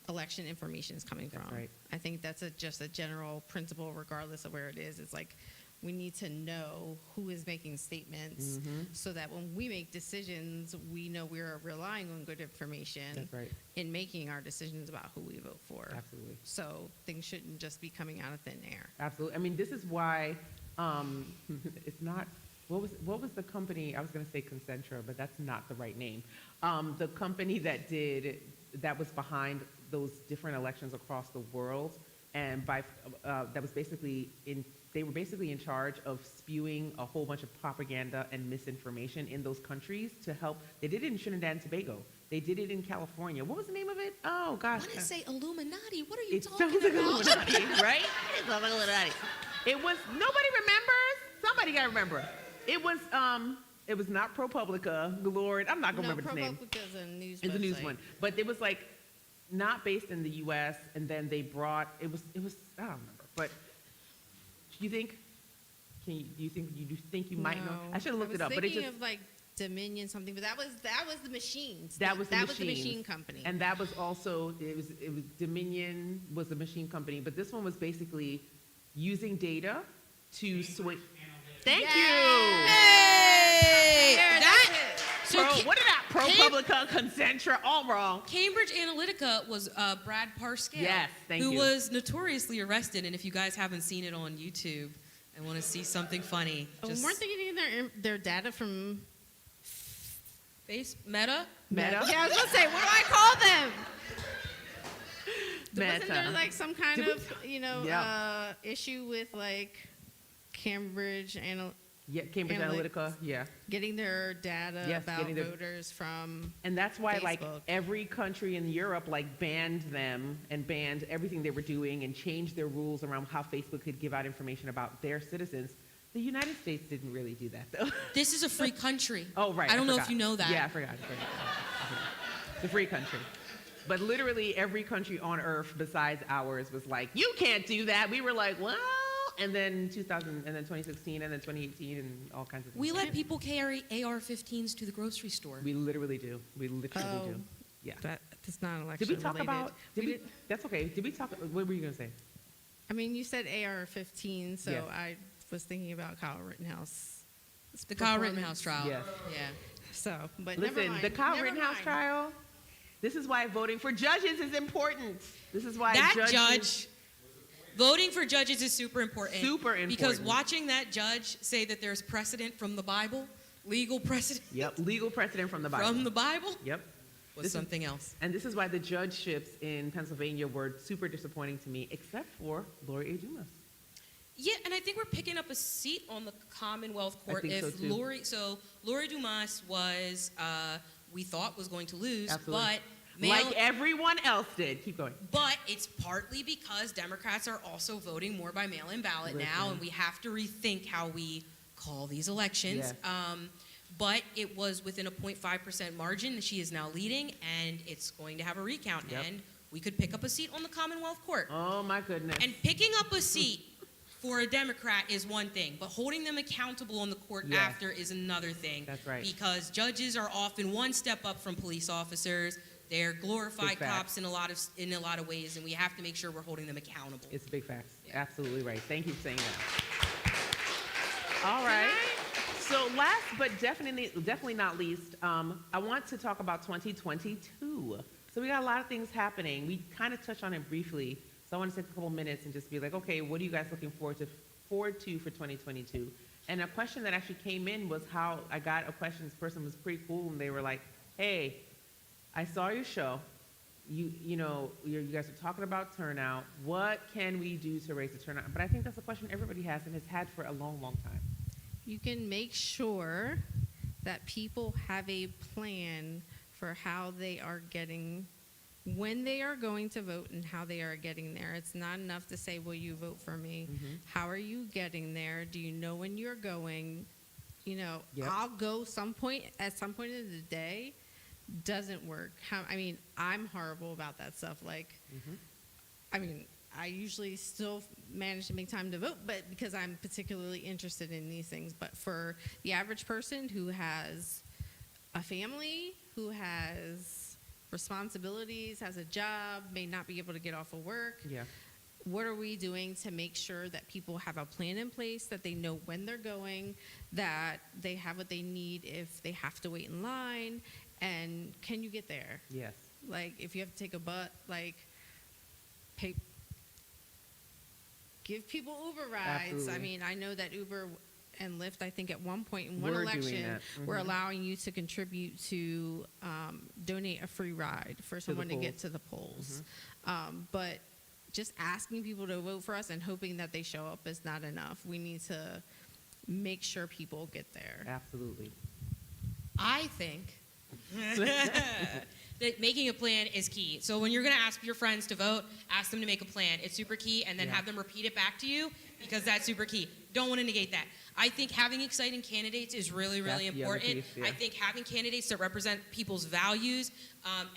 election information is coming from. Right. I think that's just a general principle, regardless of where it is. It's like we need to know who is making statements so that when we make decisions, we know we're relying on good information That's right. in making our decisions about who we vote for. Absolutely. So things shouldn't just be coming out of thin air. Absolutely. I mean, this is why it's not. What was the company? I was going to say Concentra, but that's not the right name. The company that was behind those different elections across the world, and that was basically they were basically in charge of spewing a whole bunch of propaganda and misinformation in those countries to help. They did it in Trinidad and Tobago. They did it in California. What was the name of it? Oh gosh. I want to say Illuminati. What are you It talking sounds like about? Illuminati, right? It sounds like Illuminati. It was, nobody remembers? Somebody got to remember. It was not ProPublica, Lord. I'm not going to remember the name. ProPublica is a news It's a news website. one. But it was like not based in the U.S. and then they brought, it was I don't remember. But you think, do you think you might know? I should have looked it up. I But was it thinking just, of like Dominion something, but that was the machines. that was the that was the machines. machine company. And that was also, it was Dominion was the machine company. But this one was basically using data to switch. Thank you. Hey! That, so What did that? ProPublica, Concentra, all wrong. Cambridge Analytica was Brad Parscale. Yes, thank who you. was notoriously arrested. And if you guys haven't seen it on YouTube and want to see something funny, just Weren't they getting their data from Meta? Meta? Yeah, I was gonna say, what do I call them? Wasn't Meta. there like some kind Did we of Yeah. issue with like Cambridge Yeah, Cambridge Analytica, yeah. getting their data Yes, about getting their- voters from? And that's why, like, Facebook. every country in Europe, like, banned them and banned everything they were doing and changed their rules around how Facebook could give out information about their citizens. The United States didn't really do that, though. This is a free country. Oh, right. I don't know if forgot. you know that. Yeah, I forgot. It's a free country. But literally every country on earth besides ours was like, you can't do that. We were like, well, and then 2000, and then 2016, and then 2018, and all kinds of things. We let people carry AR-15s to the grocery store. We literally do. We literally Oh. do. Yeah. That's not election Did we talk related. about? That's okay. Did we talk? What were you gonna say? I mean, you said AR-15, so Yes. I was thinking about Kyle Rittenhouse. The Kyle Rittenhouse trial. Yes. Yeah. So, but never Listen, mind. the Kyle Never Rittenhouse mind. trial. This is why voting for judges is important. This is why That judge, voting for judges is super important. Super important. Because watching that judge say that there's precedent from the Bible, legal precedent Yep, legal precedent from the Bible. from the Bible, Yep. was This is- something else. And this is why the judgeships in Pennsylvania were super disappointing to me, except for Lori A. Dumas. Yeah, and I think we're picking up a seat on the Commonwealth Court. think so, If too. Lori Dumas was, we thought was going to lose, Absolutely. but Like everyone else did. Keep going. But it's partly because Democrats are also voting more by mail-in ballot now, Listen. and we have to rethink how we call these elections. Yes. But it was within a 0.5% margin. She is now leading, and it's going to have a recount. Yep. And we could pick up a seat on the Commonwealth Court. Oh my goodness. And picking up a seat for a Democrat is one thing, but holding them accountable on the court Yes. after is another thing. That's right. Because judges are often one step up from police officers. They're glorified Big facts. cops in a lot of ways, and we have to make sure we're holding them accountable. It's a big fact. Absolutely right. Thank you for saying that. All right. So last but definitely not least, I want to talk about 2022. So we got a lot of things happening. We kind of touched on it briefly. So I want to take a couple minutes and just be like, okay, what are you guys looking forward to for 2022? And a question that actually came in was how I got a question. This person was pretty cool, and they were like, hey, I saw your show. You guys are talking about turnout. What can we do to raise the turnout? But I think that's a question everybody has and has had for a long, long time. You can make sure that people have a plan for how they are getting, when they are going to vote and how they are getting there. It's not enough to say, will you vote for me? How are you getting there? Do you know when you're going? Yep. I'll go at some point in the day. Doesn't work. I'm horrible about that stuff. I usually still manage to make time to vote, but because I'm particularly interested in these things. But for the average person who has a family, who has responsibilities, has a job, may not be able to get off of work, Yeah. what are we doing to make sure that people have a plan in place, that they know when they're going, that they have what they need if they have to wait in line, and can you get there? Yes. Like, if you have to take a bus, like, give people Uber rides. Absolutely. I mean, I know that Uber and Lyft, I think at one point in one We're doing election, that. were allowing you to contribute to donate a free ride for someone to get to the polls. But just asking people to vote for us and hoping that they show up is not enough. We need to make sure people get there. Absolutely. I think that making a plan is key. So when you're going to ask your friends to vote, ask them to make a plan. It's super key, and then have them repeat it back to you because that's super key. Don't want to negate that. I think having exciting candidates is really, really important. I think having candidates that represent people's values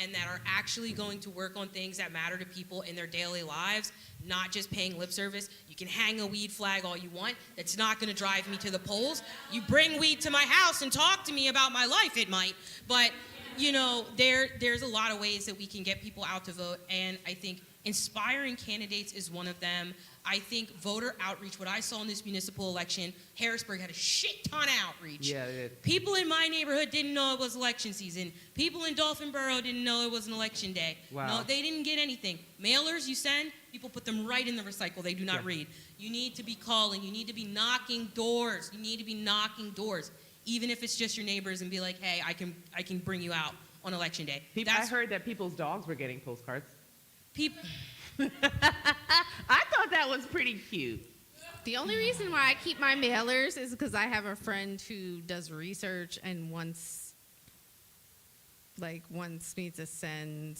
and that are actually going to work on things that matter to people in their daily lives, not just paying lip service. You can hang a weed flag all you want. That's not going to drive me to the polls. You bring weed to my house and talk to me about my life, it might. But, you know, there's a lot of ways that we can get people out to vote, and I think inspiring candidates is one of them. I think voter outreach, what I saw in this municipal election, Harrisburg had a shit ton of outreach. Yeah, it did. People in my neighborhood didn't know it was election season. People in Dolphinboro didn't know it was an election day. Wow. No, they didn't get anything. Mailers you send, people put them right in the recycle. They do not read. You need to be calling. You need to be knocking doors. You need to be knocking doors, even if it's just your neighbors, and be like, hey, I can bring you out on election day. I heard that people's dogs were getting postcards. I thought that was pretty cute. The only reason why I keep my mailers is because I have a friend who does research and wants me to send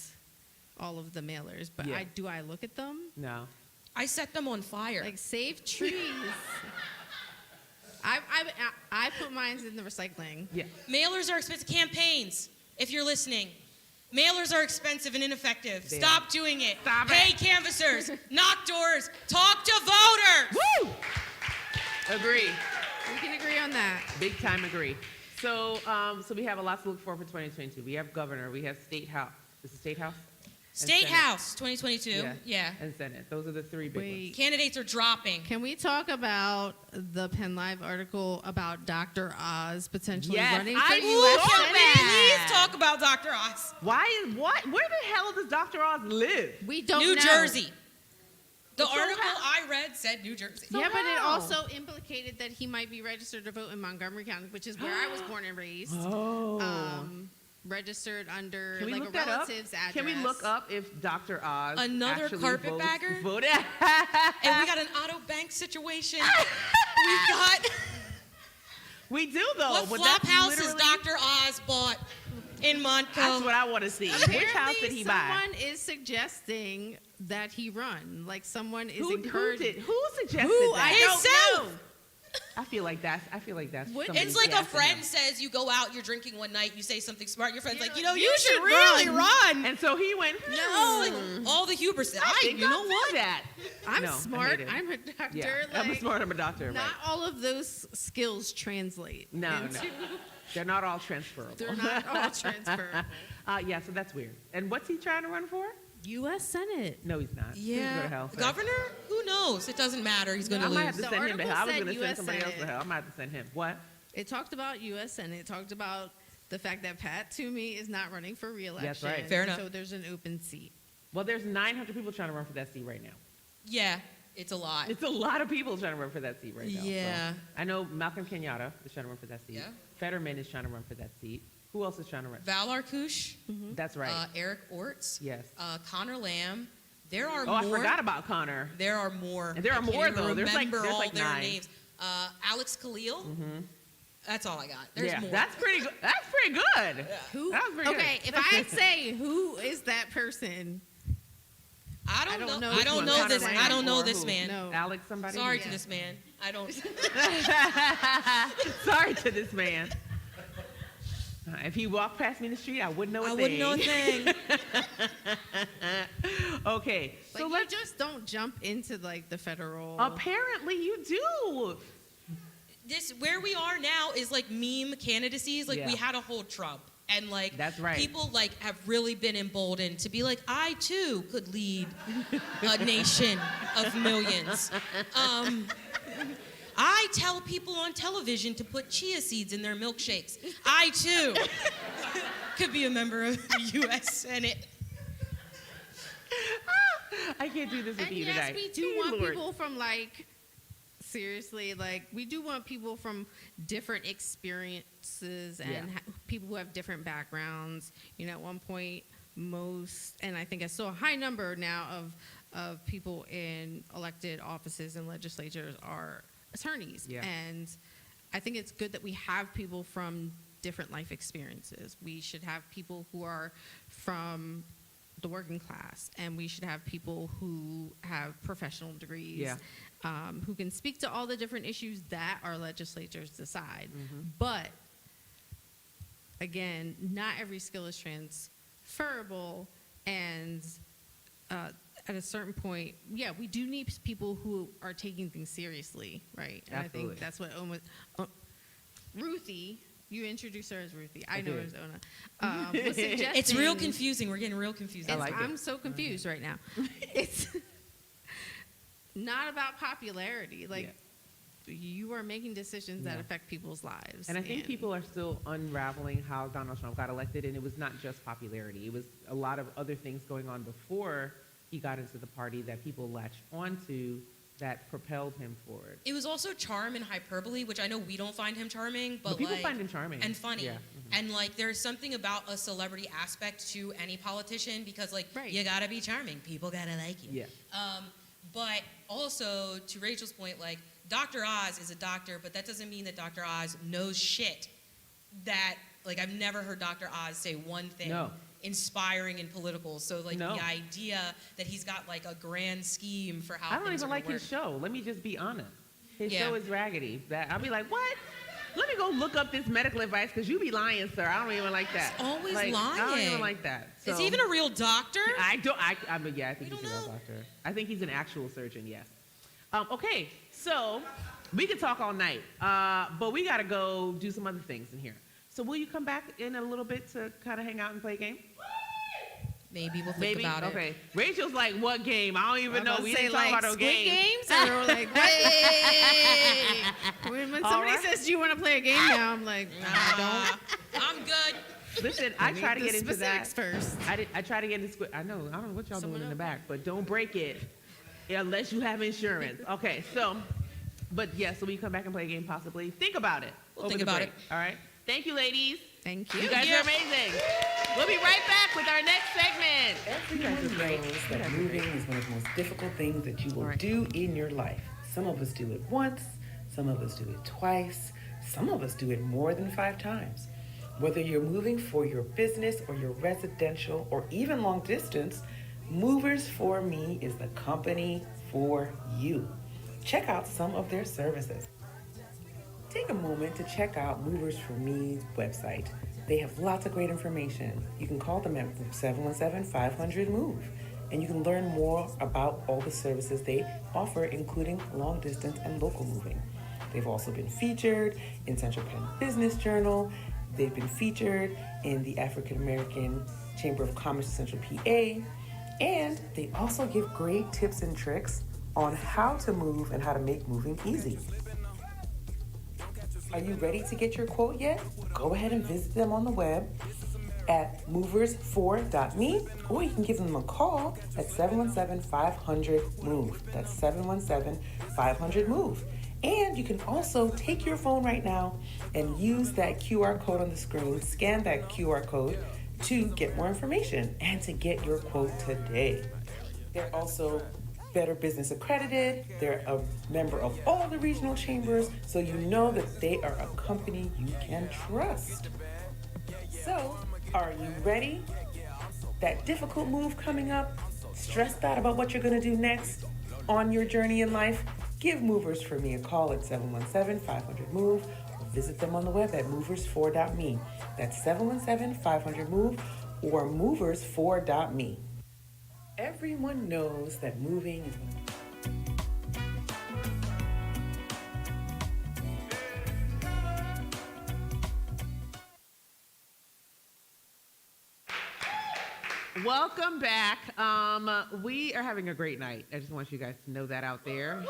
all of the mailers. But do I look at them? No. I set them on fire. Like, save trees. I put mine in the recycling. Yeah. Mailers are expensive. Campaigns, if you're listening. Mailers are expensive and ineffective. Damn. Stop doing it. Stop Pay it. canvassers. Knock doors. Talk to voters. Woo! Agree. We can agree on that. Big time agree. So we have a lot to look for 2022. We have governor. We have state house. Is it state house? State House 2022. Yeah. And Senate. Those are the three big ones. Candidates are dropping. Can we talk about the Penn Live article about Dr. Oz potentially running for I U.S. saw Senate? that. Please talk about Dr. Oz. Where the hell does Dr. Oz live? We don't New know. Jersey. The So article how- I read said New Jersey. Yeah, but it how? also implicated that he might be registered to vote in Montgomery County, which is where I was born and raised. Oh. Registered under Can we like look a that up? relative's address. Can we look up if Dr. Oz Another actually carpetbagger? voted? And we got an Otto Bank situation. We've got We do though. what but flop that's houses literally- Dr. Oz bought in Montco. That's what I want to see. Which house did he buy? Someone is suggesting that he run. Like, someone is Who encouraging. who suggested Who? that? I don't Himself. know. I feel like that's What- somebody It's like a gassing friend him. says you go out, you're drinking one night, you say something smart, your friend's You're like, like, you know, you you should should really run. run. And so he went, No, like, all the hubris. I think you know I'll do what? that. I'm No, I smart. hate it. I'm a doctor. Yeah, like, I'm a doctor. Not Right. all of those skills translate. No, into, They're not all transferable. They're not all transferable. Yeah, so that's weird. And what's he trying to run for? U.S. Senate. No, he's not. He's gonna go to hell. Sorry. Governor? Who knows? It doesn't matter. He's going I to might have lose. to The send him to article hell. I was said going to send US somebody else to Senate. hell. I might have to send him. What? It talked about U.S. Senate. It talked about the fact that Pat Toomey is not running for re-election. That's right. Fair enough. So there's an open seat. Well, there's 900 people trying to run for that seat right now. Yeah, it's a lot. It's a lot of people trying to run for that seat right now. Yeah. So I know Malcolm Kenyatta is trying to run for that seat. Yeah. Fetterman is trying to run for that seat. Who else is trying to run? Val Arkush, That's right. Eric Orts, Yes. Connor Lamb. There are Oh, more. I forgot about Connor. There are more. And there are I can't more, even though. There's like- remember there's all like their 9. names. Alex Khalil. That's all I got. There's Yeah, more. that's pretty good. That's pretty good. Who? That was pretty Okay, good. if I say who is that person, I don't know. which I don't one. know Connor this. Lamb I don't know or this who? man. No. Alex somebody? Sorry Yeah. to this man. I don't. Sorry to this man. If he walked past me in the street, I wouldn't know a I thing. wouldn't know a thing. Okay, like, so you let's. just don't jump into like the federal. Apparently, you do. This where we are now is like meme candidacies. Like Yeah. we had a whole Trump, And like, that's right. People like have really been emboldened to be like, I too could lead a nation of millions. I tell people on television to put chia seeds in their milkshakes. I too could be a member of the U.S. Senate. I can't do this with you tonight. And yes, we do want people from like, seriously, like we do want people from different experiences and people who have different backgrounds. You know, at one point, and I think I saw a high number now of people in elected offices and legislatures are attorneys. Yeah. And I think it's good that we have people from different life experiences. We should have people who are from the working class, and we should have people who have professional degrees, who can speak to all the different issues that our legislatures decide. But again, not every skill is transferable, and at a certain point, we do need people who are taking things seriously, right? And Absolutely. I think that's what Ruthie, you introduced her as Ruthie. I know her as Ona. Was suggesting, it's real confusing. We're getting real confused. I'm so confused right now. It's not about popularity. Like, you are making decisions that affect people's lives. And I think people are still unraveling how Donald Trump got elected, and it was not just popularity. It was a lot of other things going on before he got into the party that people latched onto that propelled him forward. It was also charm and hyperbole, which I know we don't find him charming, but people like, find him charming and funny. And like, there's something about a celebrity aspect to any politician because like, you gotta be charming. People gotta like you. But also, to Rachel's point, like, Dr. Oz is a doctor, but that doesn't mean that Dr. Oz knows shit. That, like, I've never heard Dr. Oz say one thing inspiring and political. So, like, the idea that he's got, like, a grand scheme for how I don't even like his show. Let me just be honest. His show is raggedy. I'll be like, what? Let me go look up this medical advice because you be lying, sir. I don't even like that. He's always lying. I don't even like that. So, is he even a real doctor? I think he's a real doctor. I think he's an actual surgeon, yes. Okay, so we could talk all night, but we got to go do some other things in here. So will you come back in a little bit to kind of hang out and play a game? Maybe we'll think about it. Okay. Rachel's like, what game? I don't even know. We didn't talk about no games. And we're like, wait. When somebody says, do you want to play a game now? I'm like, no, I don't. I'm good. Listen, I try to get into that. First. I try to get into I don't know what y'all doing in the back, but don't break it unless you have insurance. Okay, so, but yeah, so we come back and play a game possibly. Think about it. We'll think about it. All right. Thank you, ladies. Thank you. You guys are amazing. We'll be right back with our next segment. Everyone knows that moving is one of the most difficult things that you will do in your life. Some of us do it once, some of us do it twice, some of us do it more than 5 times. Whether you're moving for your business or your residential or even long distance, Movers For Me is the company for you. Check out some of their services. Take a moment to check out Movers For Me's website. They have lots of great information. You can call them at 717-500-MOVE, and you can learn more about all the services they offer, including long distance and local moving. They've also been featured in Central Penn Business Journal. They've been featured in the African American Chamber of Commerce of Central PA, and they also give great tips and tricks on how to move and how to make moving easy. Are you ready to get your quote yet? Go ahead and visit them on the web at movers4.me, or you can give them a call at 717-500-MOVE. That's 717-500-MOVE. And you can also take your phone right now and use that QR code on the screen, scan that QR code to get more information and to get your quote today. They're also Better Business accredited. They're a member of all the regional chambers, so you know that they are a company you can trust. So, are you ready? That difficult move coming up? Stressed out about what you're going to do next on your journey in life? Give Movers For Me a call at 717-500-MOVE or visit them on the web at movers4.me. That's 717-500-MOVE or movers4.me. Everyone knows that moving is Welcome back. We are having a great night. I just want you guys to know that out there.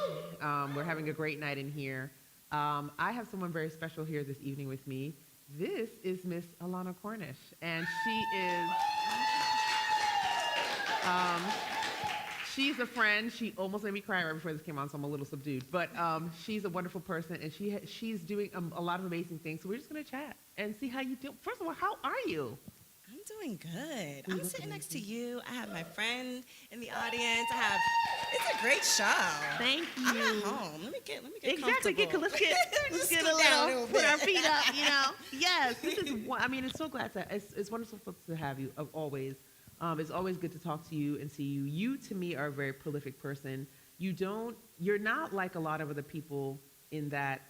We're having a great night in here. I have someone very special here this evening with me. This is Miss ALANA Cornish, and she's a friend. She almost made me cry right before this came on, so I'm a little subdued. But she's a wonderful person, and she's doing a lot of amazing things. So we're just going to chat and see how you do. First of all, how are you? I'm doing good. I'm sitting next to you. I have my friend in the audience. It's a great show. Thank you. I'm at home. Let me get Exactly. comfortable. Let's get a little, put our feet up, you know. Yes, this is, I mean, it's so glad it's wonderful to have you, always. It's always good to talk to you and see you. You, to me, are a very prolific person. You're not like a lot of other people in that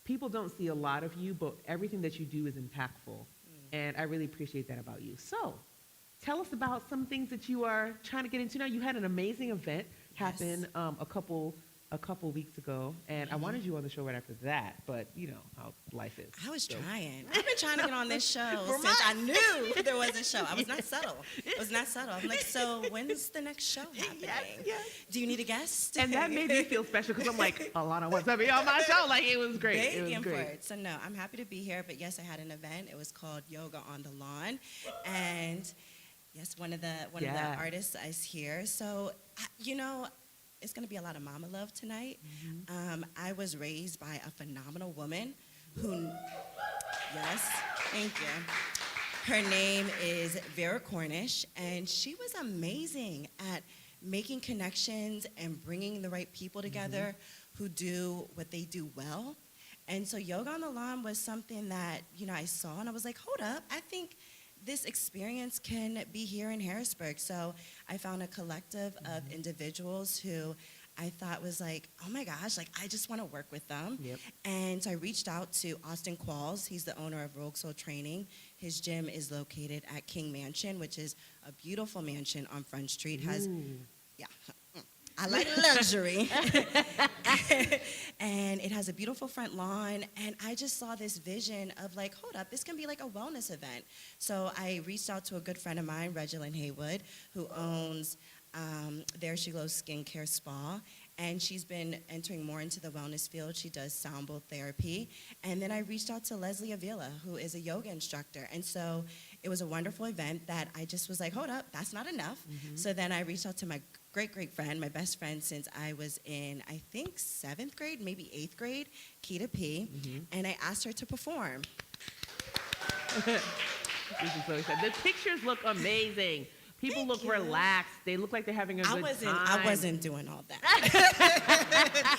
people don't see a lot of you, but everything that you do is impactful. And I really appreciate that about you. So, tell us about some things that you are trying to get into now. You had an amazing event happen a couple weeks ago, and I wanted you on the show right after that, but you know how life is. I was trying. I've been trying to get on this show since I knew there was a show. I was not subtle. I'm like, so when's the next show happening? Yes. Do you need a guest? And that made me feel special because I'm like, ALANA wants to be on my show. Like, it was great. Begging for it. So no, I'm happy to be here. But yes, I had an event. It was called Yoga on the Lawn, and yes, one of the artists is here. So you know, it's going to be a lot of mama love tonight. Mm-hmm. I was raised by a phenomenal woman who, yes, thank you. Her name is Vera Cornish, and she was amazing at making connections and bringing the right people together who do what they do well. And so Yoga on the Lawn was something that, you know, I saw, and I was like, hold up, I think this experience can be here in Harrisburg. So I found a collective of individuals who I thought was like, oh my gosh, like I just want to work with them. Yep. And so I reached out to Austin Qualls. He's the owner of Rogue Soul Training. His gym is located at King Mansion, which is a beautiful mansion on Front Street. I like luxury. And it has a beautiful front lawn. And I just saw this vision of like, hold up, this can be like a wellness event. So I reached out to a good friend of mine, Reginald Haywood, who owns There She Glows Skincare Spa. And she's been entering more into the wellness field. She does sound bowl therapy. And then I reached out to Leslie Avila, who is a yoga instructor. And so it was a wonderful event that I just was like, hold up, that's not enough. So then I reached out to my great friend, my best friend since I was in, I think, 7th grade, maybe 8th grade, Keita P. And I asked her to perform. This is so exciting. The pictures look amazing. People look relaxed. They look like they're having a good time. I wasn't doing all that.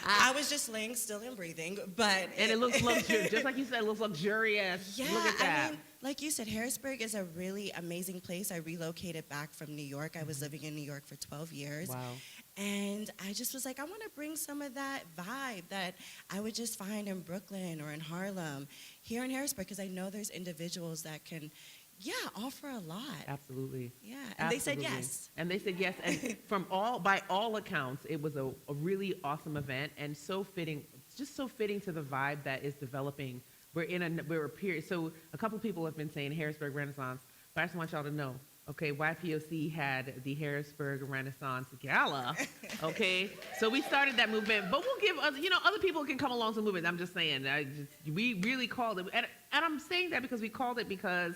I was just laying still and breathing, but... And it looks luxurious. Just like you said, it looks luxurious. Yeah, look at that. I mean, like you said, Harrisburg is a really amazing place. I relocated back from New York. I was living in New York for 12 years. Wow. And I just was like, I want to bring some of that vibe that I would just find in Brooklyn or in Harlem here in Harrisburg, because I know there's individuals that can... offer a lot. Absolutely. Yeah, and they said yes. And they said yes, and by all accounts, it was a really awesome event and so fitting, just so fitting to the vibe that is developing. We're a period. So a couple people have been saying Harrisburg Renaissance, but I just want y'all to know. Okay, YPOC had the Harrisburg Renaissance Gala. Okay, so we started that movement, but we'll give other people can come along to move it. I'm just saying, we really called it, and I'm saying that because we called it because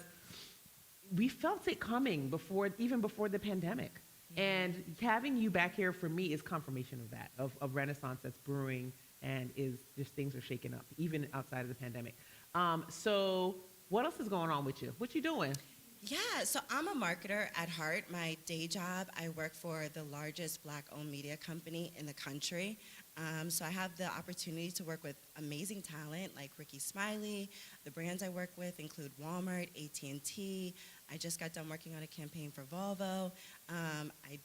we felt it coming even before the pandemic. And having you back here for me is confirmation of that, of Renaissance that's brewing and is just things are shaking up, even outside of the pandemic. So what else is going on with you? What you doing? Yeah, so I'm a marketer at heart. My day job, I work for the largest Black-owned media company in the country. So I have the opportunity to work with amazing talent like Ricky Smiley. The brands I work with include Walmart, AT&T. I just got done working on a campaign for Volvo. I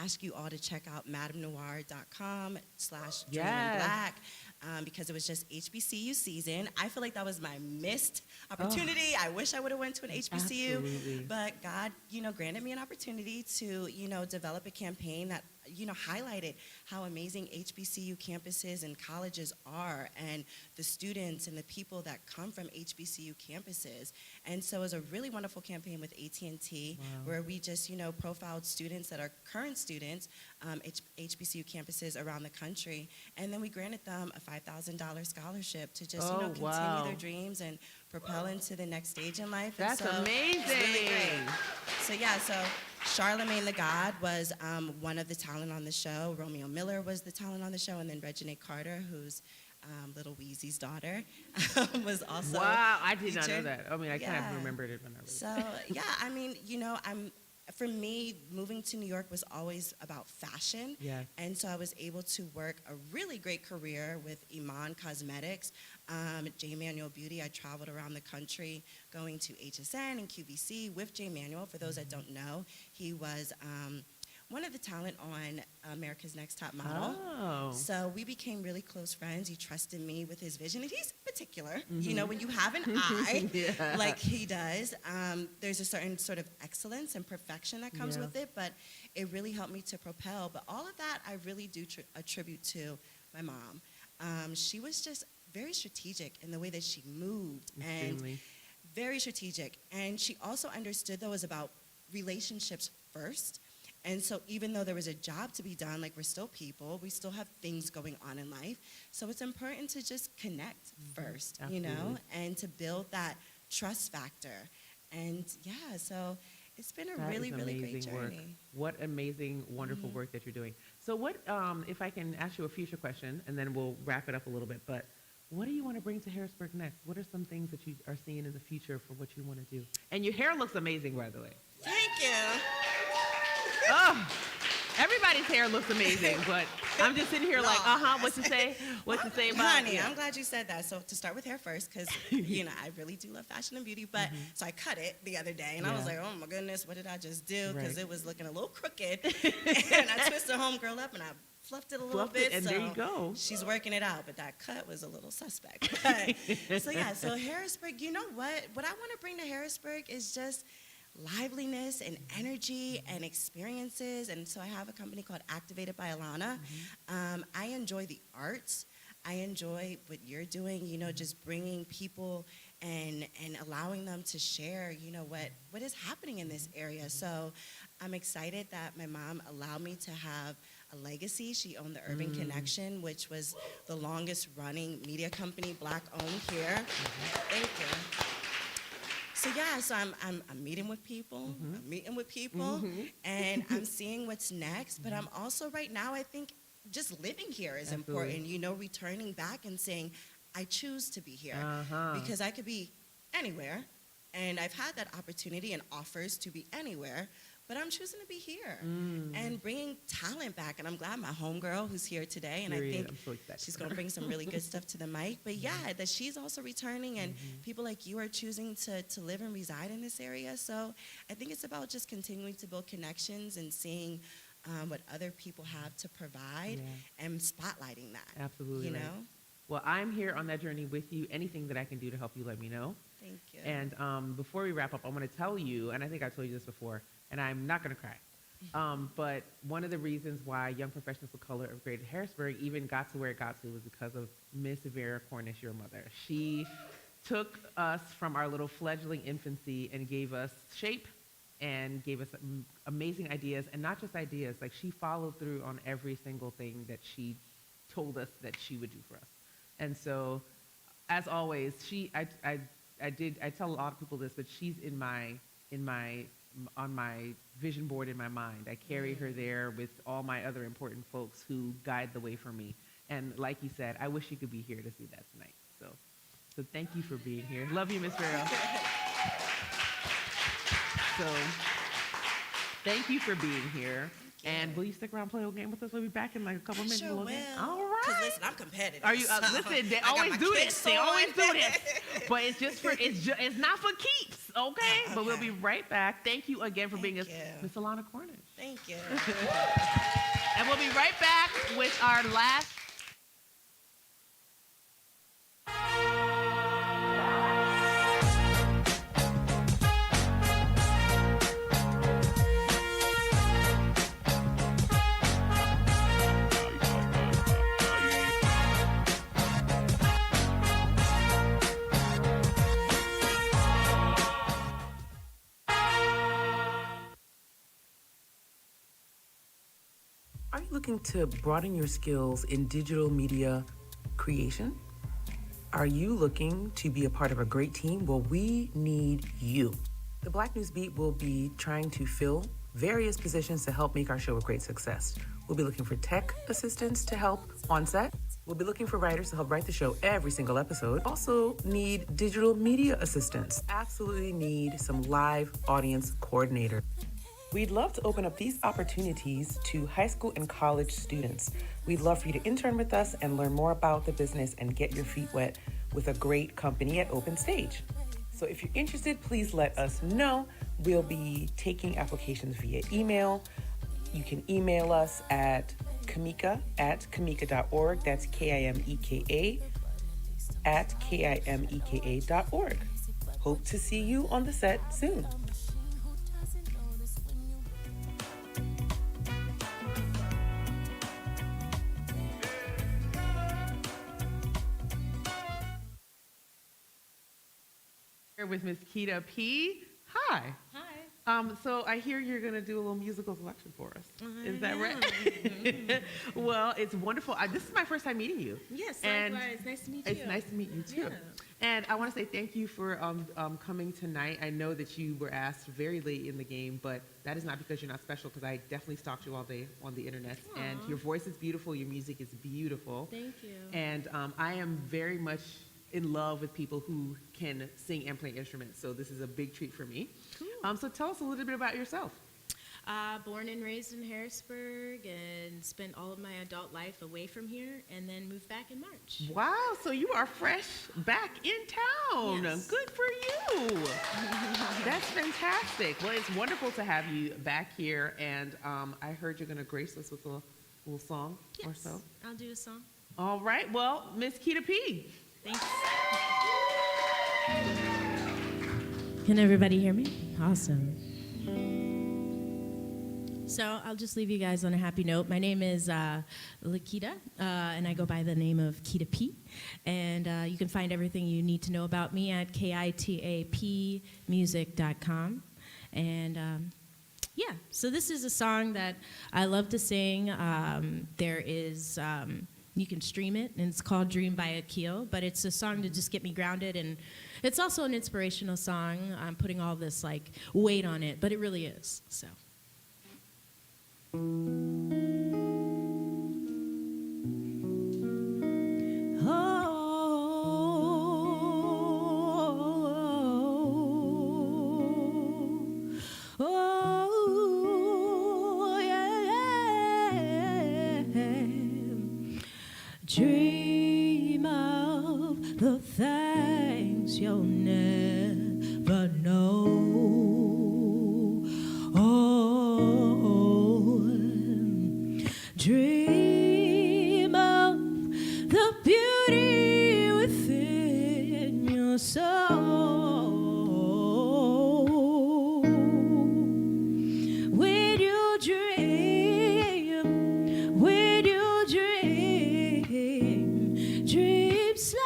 ask you all to check out madamnoir.com/joiningblack because it was just HBCU season. I feel like that was my missed opportunity. I wish I would have went to an HBCU, but God, granted me an opportunity to, develop a campaign that highlighted how amazing HBCU campuses and colleges are, and the students and the people that come from HBCU campuses. And so it was a really wonderful campaign with AT&T, where we just, profiled students that are current students, HBCU campuses around the country, and then we granted them a $5,000 scholarship to just, continue their dreams and propel into the next stage in life. That's and so amazing. It's really great. So Charlemagne the God was one of the talent on the show. Romeo Miller was the talent on the show, and then Reginae Carter, who's Little Weezy's daughter, was also. Wow, I did not know featured. that. I mean, I kind of remembered it when I was. So for me, moving to New York was always about fashion. Yeah. And so I was able to work a really great career with Iman Cosmetics, J. Manuel Beauty. I traveled around the country going to HSN and QVC with J. Manuel. For those that don't know, he was one of the talent on America's Next Top Model. Oh. So we became really close friends. He trusted me with his vision, and he's particular. When you have an eye like he does, there's a certain sort of excellence and perfection that comes with it, but it really helped me to propel. But all of that I really do attribute to my mom. She was just very strategic in the way that she moved. Extremely. And very strategic. And she also understood that it was about relationships first. And so even though there was a job to be done, like we're still people, we still have things going on in life. So it's important to just connect first, and to build that trust factor. And so it's been a really, really great journey. Work. What amazing, wonderful work that you're doing. So what, if I can ask you a future question, and then we'll wrap it up a little bit, but what do you want to bring to Harrisburg next? What are some things that you are seeing in the future for what you want to do? And your hair looks amazing, by the way. Thank you. Oh, everybody's hair looks amazing, but I'm just sitting here like, what to say? What to say about Honey, I'm glad you said that. So to start with hair first, because, I really do love fashion and beauty. But so I cut it the other day, and I was like, oh, my goodness, what did I just do? Because it was looking a little crooked. And I twisted homegirl up, and I fluffed it a little bit. And so there you go. She's working it out, but that cut was a little suspect. But, so Harrisburg, you know what? What I want to bring to Harrisburg is just liveliness and energy and experiences. And so I have a company called Activated by ALANA. I enjoy the arts. I enjoy what you're doing, just bringing people and allowing them to share, what is happening in this area. So I'm excited that my mom allowed me to have a legacy. She owned the Urban Connection, which was the longest running media company, Black owned here. Thank you. So I'm meeting with people, I'm meeting with people, and I'm seeing what's next. But I'm also right now, I think just living here is important, returning back and saying, I choose to be here because I could be anywhere. And I've had that opportunity and offers to be anywhere, but I'm choosing to be here and bringing talent back. And I'm glad my homegirl who's here today, and I think she's going to bring some really good stuff to the mic. But that she's also returning, and people like you are choosing to live and reside in this area. So I think it's about just continuing to build connections and seeing what other people have to provide and spotlighting that. Absolutely. Well, I'm here on that journey with you. Anything that I can do to help you, let me know. Thank you. And before we wrap up, I want to tell you, and I think I told you this before, and I'm not going to cry, but one of the reasons why Young Professionals of Color of Greater Harrisburg even got to where it got to was because of Miss Vera Cornish, your mother. She took us from our little fledgling infancy and gave us shape and gave us amazing ideas, and not just ideas, like she followed through on every single thing that she told us that she would do for us. And so, as always, I tell a lot of people this, but she's on my vision board in my mind. I carry her there with all my other important folks who guide the way for me. And like you said, I wish you could be here to see that tonight. So thank you for being here. Love you, Miss Farrell. So thank you for being here. And will you stick around and play a little game with us? We'll be back in like a couple minutes. Sure will. All right. Because listen, I'm competitive. Are you? Listen, they always do this. They always do this. But it's just it's not for keeps, okay? But we'll be right back. Thank you again for being Miss ALANA Cornish. Thank you. And we'll be right back with our last. Are you looking to broaden your skills in digital media creation? Are you looking to be a part of a great team? Well, we need you. The Black News Beat will be trying to fill various positions to help make our show a great success. We'll be looking for tech assistants to help on set. We'll be looking for writers to help write the show every single episode. Also need digital media assistants. Absolutely need some live audience coordinator. We'd love to open up these opportunities to high school and college students. We'd love for you to intern with us and learn more about the business and get your feet wet with a great company at Open Stage. So if you're interested, please let us know. We'll be taking applications via email. You can email us at Kimeka@kimeka.org. That's Kimeka @kimeka.org. Hope to see you on the set soon. Here with Miss Kita P. Hi. Hi. So I hear you're going to do a little musical selection for us. Is that right? Well, it's wonderful. This is my first time meeting you. Yes, and likewise. Nice to meet you. It's nice to meet you too. Yeah. And I want to say thank you for coming tonight. I know that you were asked very late in the game, but that is not because you're not special, because I definitely stalked you all day on the internet. Aww. And your voice is beautiful. Your music is beautiful. Thank you. And I am very much in love with people who can sing and play instruments. So this is a big treat for me. Cool. So tell us a little bit about yourself. Born and raised in Harrisburg and spent all of my adult life away from here and then moved back in March. Wow, so you are fresh back in town. Yes. Good for you. That's fantastic. Well, it's wonderful to have you back here. And I heard you're going to grace us with a little song or so. I'll do a song. All right. Well, Miss Kita P. Thanks. Can everybody hear me? Awesome. So I'll just leave you guys on a happy note. My name is Lakita, and I go by the name of Kita P. And you can find everything you need to know about me at kitapmusic.com. And yeah, so this is a song that I love to sing. You can stream it, and it's called Dream by Akil, but it's a song to just get me grounded, and it's also an inspirational song. I'm putting all this like weight on it, but it really is, so. Dream of the things you'll never know. Oh, dream of the beauty within your soul. When you dream, dream slow.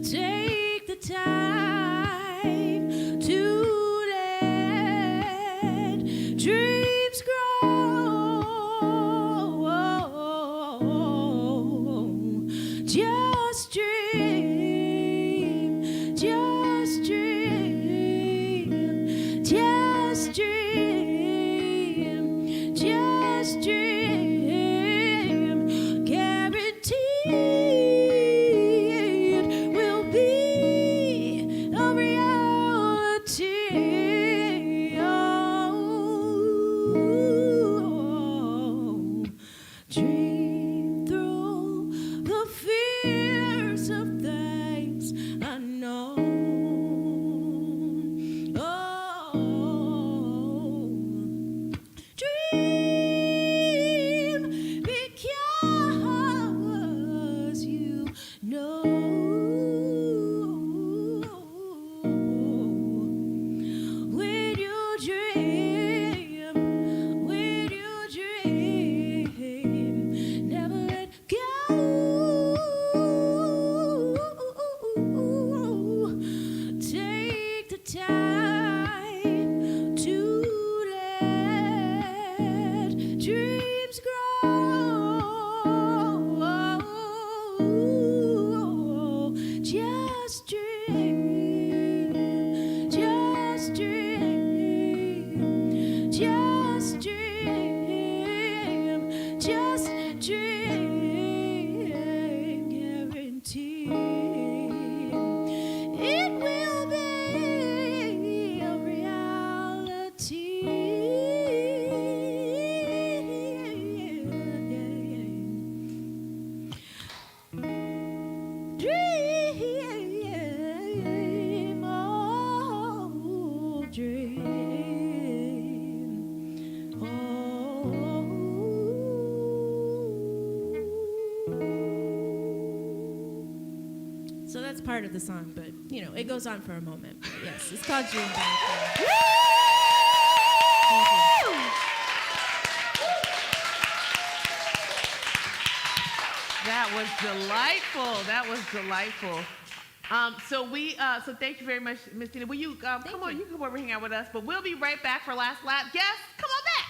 Take the time to let dreams grow. Just dream, just dream, just dream, just dream. Guaranteed will be a reality. Oh, dream through the fears of things unknown. Oh, dream because you know. When you dream, never let go. So that's part of the song, but you know, it goes on for a moment. But yes, it's called Dream Bank. That was delightful. That was delightful. So thank you very much, Miss Tina. Will you come on? You can come over and hang out with us. But we'll be right back for last lap. Guests, come on back.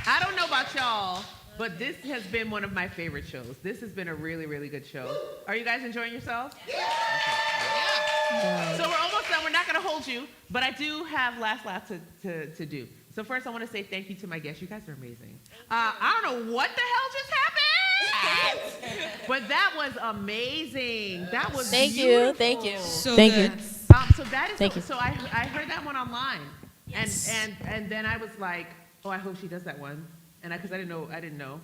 I don't know about y'all, but this has been one of my favorite shows. This has been a really, really good show. Are you guys enjoying yourselves? Yeah. So we're almost done. We're not going to hold you, but I do have last lap to do. So first, I want to say thank you to my guests. You guys are amazing. I don't know what the hell just happened, but that was amazing. That was beautiful. Thank you. So Thank good. you. So that is Thank you. so I heard that one online, and then I was like, oh, I hope she does that one, and because I didn't know,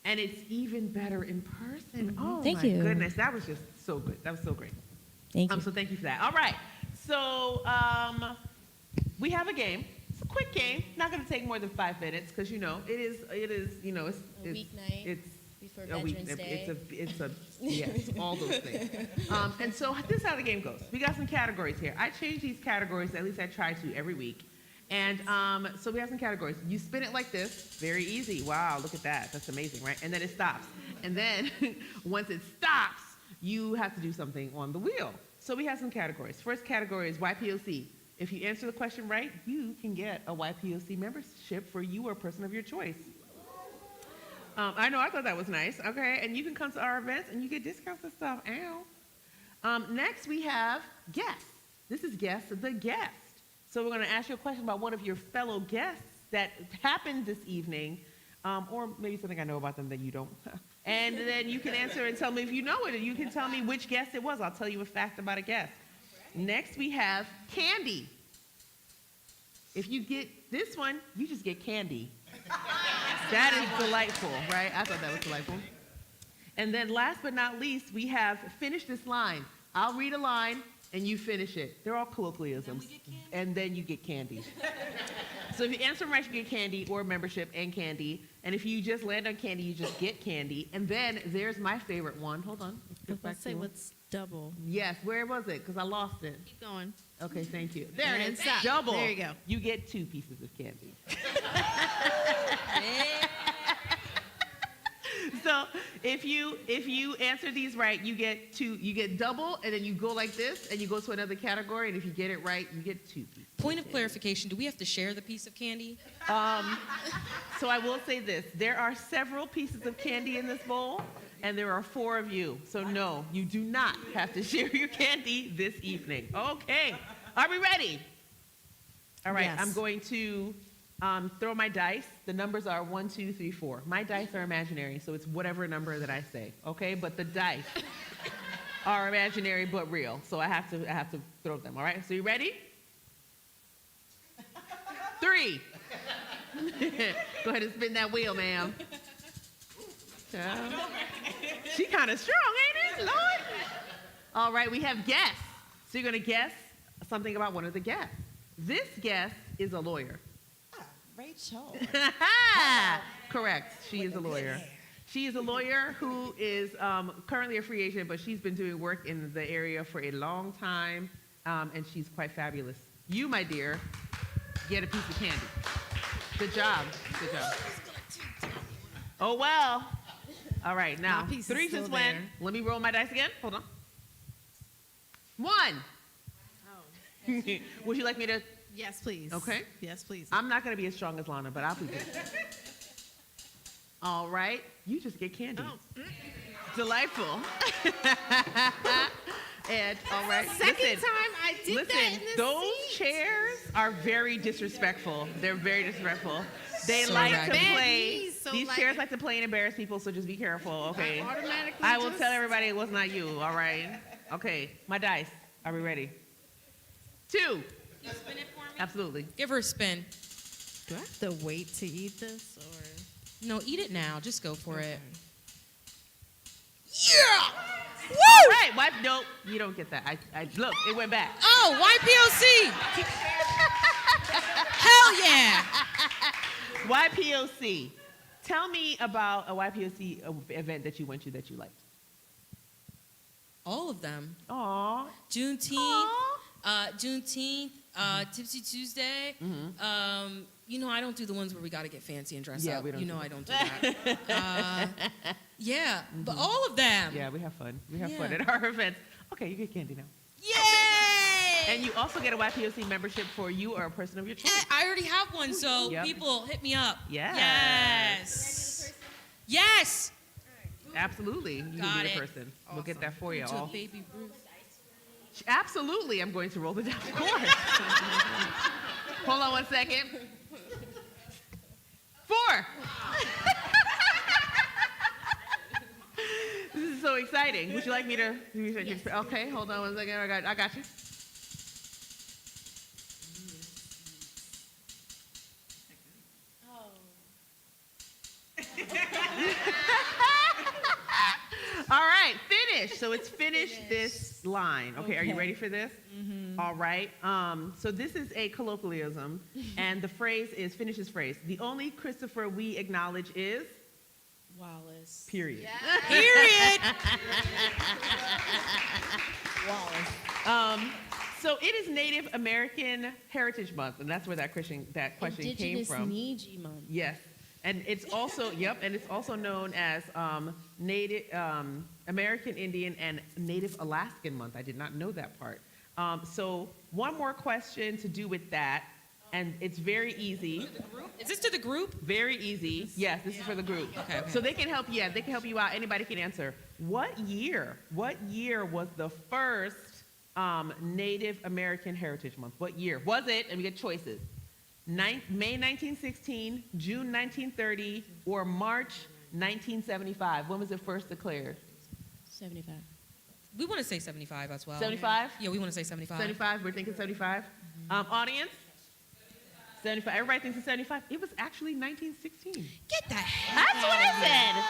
and it's even better in person. Oh Thank my you. goodness, that was just so good. That was so great. Thank you. So thank you for that. All right, so we have a game. It's a quick game. Not going to take more than 5 minutes because it is you know it's weeknight it's before a week. Veterans Day. It's a yes, all those things. And so this is how the game goes. We got some categories here. I change these categories, at least I try to every week. And so we have some categories. You spin it like this, very easy. Wow, look at that. That's amazing, right? And then it stops. And then once it stops, you have to do something on the wheel. So we have some categories. First category is YPOC. If you answer the question right, you can get a YPOC membership for you or a person of your choice. I know, I thought that was nice. Okay, and you can come to our events and you get discounts and stuff. Ow. Next, we have guests. This is guest the guest. So we're going to ask you a question about one of your fellow guests that happened this evening, or maybe something I know about them that you don't. And then you can answer and tell me if you know it, and you can tell me which guest it was. I'll tell you a fact about a guest. Next, we have candy. If you get this one, you just get candy. That is delightful, right? I thought that was delightful. And then last but not least, we have finish this line. I'll read a line, and you finish it. They're all colloquialisms. And then you get candy. So if you answer right, you get candy or membership and candy. And if you just land on candy, you just get candy. And then there's my favorite one. Hold on. Let's say what's double. Yes, where was it? Because I lost it. Keep going. Okay, thank you. There it And is. stop. Double. There you go. You get 2 pieces of candy. So if you answer these right, you get double, and then you go like this, and you go to another category, and if you get it right, you get 2 pieces. Point of clarification, do we have to share the piece of candy? So I will say this, there are several pieces of candy in this bowl, and there are 4 of you. So no, you do not have to share your candy this evening. Okay, are we ready? All right, Yes. I'm going to throw my dice. The numbers are 1, 2, 3, 4. My dice are imaginary, so it's whatever number that I say, okay? But the dice are imaginary but real, so I have to throw them, all right? So you ready? 3. Go ahead and spin that wheel, ma'am. She kind of strong, ain't it, Lord? All right, we have guests. So you're going to guess something about one of the guests. This guest is a lawyer. Rachel. Correct. She is a lawyer. She is a lawyer who is currently a free agent, but she's been doing work in the area for a long time, and she's quite fabulous. You, my dear, get a piece of candy. Good job. Good job. Oh, well. All right, now, 3 just went. Let me roll my dice again. Hold on. 1. Oh. Would you like me to? Yes, please. Okay. Yes, please. I'm not going to be as strong as Lana, but I'll be good. All right. You just get candy. Oh. Delightful. And, all right. Second time I did that in this those seat. chairs are very disrespectful. They're very disrespectful. They So like right. to play. These, so These like- chairs like to play and embarrass people, so just be careful, okay? Automatically I will just- tell everybody it was not you, all right? Okay, my dice. Are we ready? 2. You spin it for me? Absolutely. Give her a spin. Do I have to wait to eat this, or? No, eat it now. Just go for it. All right, wipe. Nope, you don't get that. I look, it went back. Oh, YPOC. Hell yeah. YPOC. Tell me about a YPOC event that you went to that you liked. All of them. Aw. Juneteenth. Tipsy Tuesday. You know, I don't do the ones where we got to get fancy and dress up. we don't. You know, I don't do that. Yeah, but all of them. Yeah, we have fun. We have Yeah. fun at our events. Okay, you get candy now. Yay! And you also get a YPOC membership for you or a person of your choice. I already have one, so Yep. people hit me up. Yes. Yes. Yes. Absolutely. You Got can be it. the person. We'll get that for you To a all. baby Ruth. Absolutely, I'm going to roll the dice. Of course. Hold on 1 second. 4. This is so exciting. Would you like me to? Okay, hold on 1 second. I got you. All right, finish. So it's finish this line. Okay, are you ready for this? All right. So this is a colloquialism, and the phrase is, finish this phrase. The only Christopher we acknowledge is? Wallace. Period. Period. Wallace. So it is Native American Heritage Month, and that's where that question came from. Indigenous Niji Month. Yes. And it's also, and it's also known as Native American Indian and Native Alaskan Month. I did not know that part. So one more question to do with that, and it's very easy. Is this to the group? Very easy. Yes, this is for the group. Okay. So they can help you. Yeah, they can help you out. Anybody can answer. What year was the first Native American Heritage Month? What year was it? And we get choices. May 1916, June 1930, or March 1975. When was it first declared? 75. We want to say 75 as well. 75? Yeah, we want to say 75. 75. We're thinking 75. Audience? 75. Everybody thinks it's 75. It was actually 1916. Get the heck That's what it said.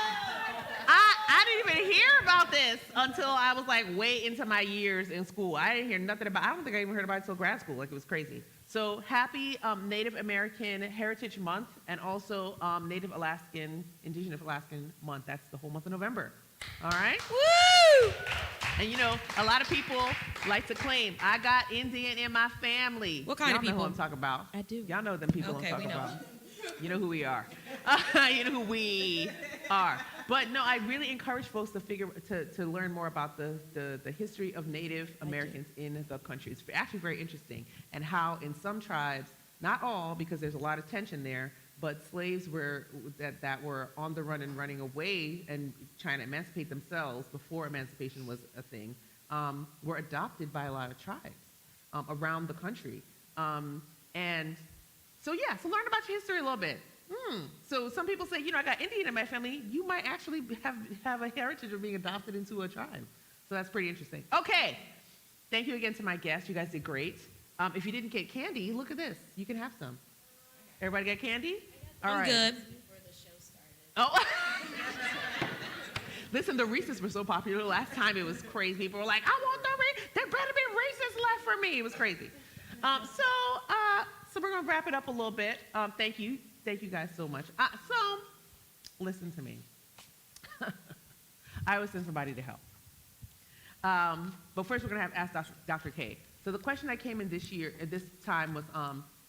I didn't even hear about this until I was like way into my years in school. I didn't hear nothing about. I don't think I even heard about it until grad school. Like, it was crazy. So happy Native American Heritage Month, and also Native Alaskan, Indigenous Alaskan Month. That's the whole month of November. All right. Woo! And you know, a lot of people like to claim, I got Indian in my family. What kind of Y'all know people? who I'm talking about. I do. Y'all know them people Okay, I'm we talking know. about. You know who we are. You know who we are. But no, I really encourage folks to learn more about the history of Native Americans in the country. It's actually very interesting, and how in some tribes, not all, because there's a lot of tension there, but slaves that were on the run and running away and trying to emancipate themselves before emancipation was a thing, were adopted by a lot of tribes around the country. And so learn about your history a little bit. So some people say, I got Indian in my family. You might actually have a heritage of being adopted into a tribe. So that's pretty interesting. Okay. Thank you again to my guests. You guys did great. If you didn't get candy, look at this. You can have some. Everybody got candy? All I'm right. good. Before the show started. Oh. Listen, the Reese's were so popular. Last time it was crazy. People were like, I want the Reese's. There better be Reese's left for me. It was crazy. So we're going to wrap it up a little bit. Thank you. Thank you guys so much. So listen to me. I always send somebody to help. But first, we're going to have Ask Dr. K. So the question that came in this year, at this time, was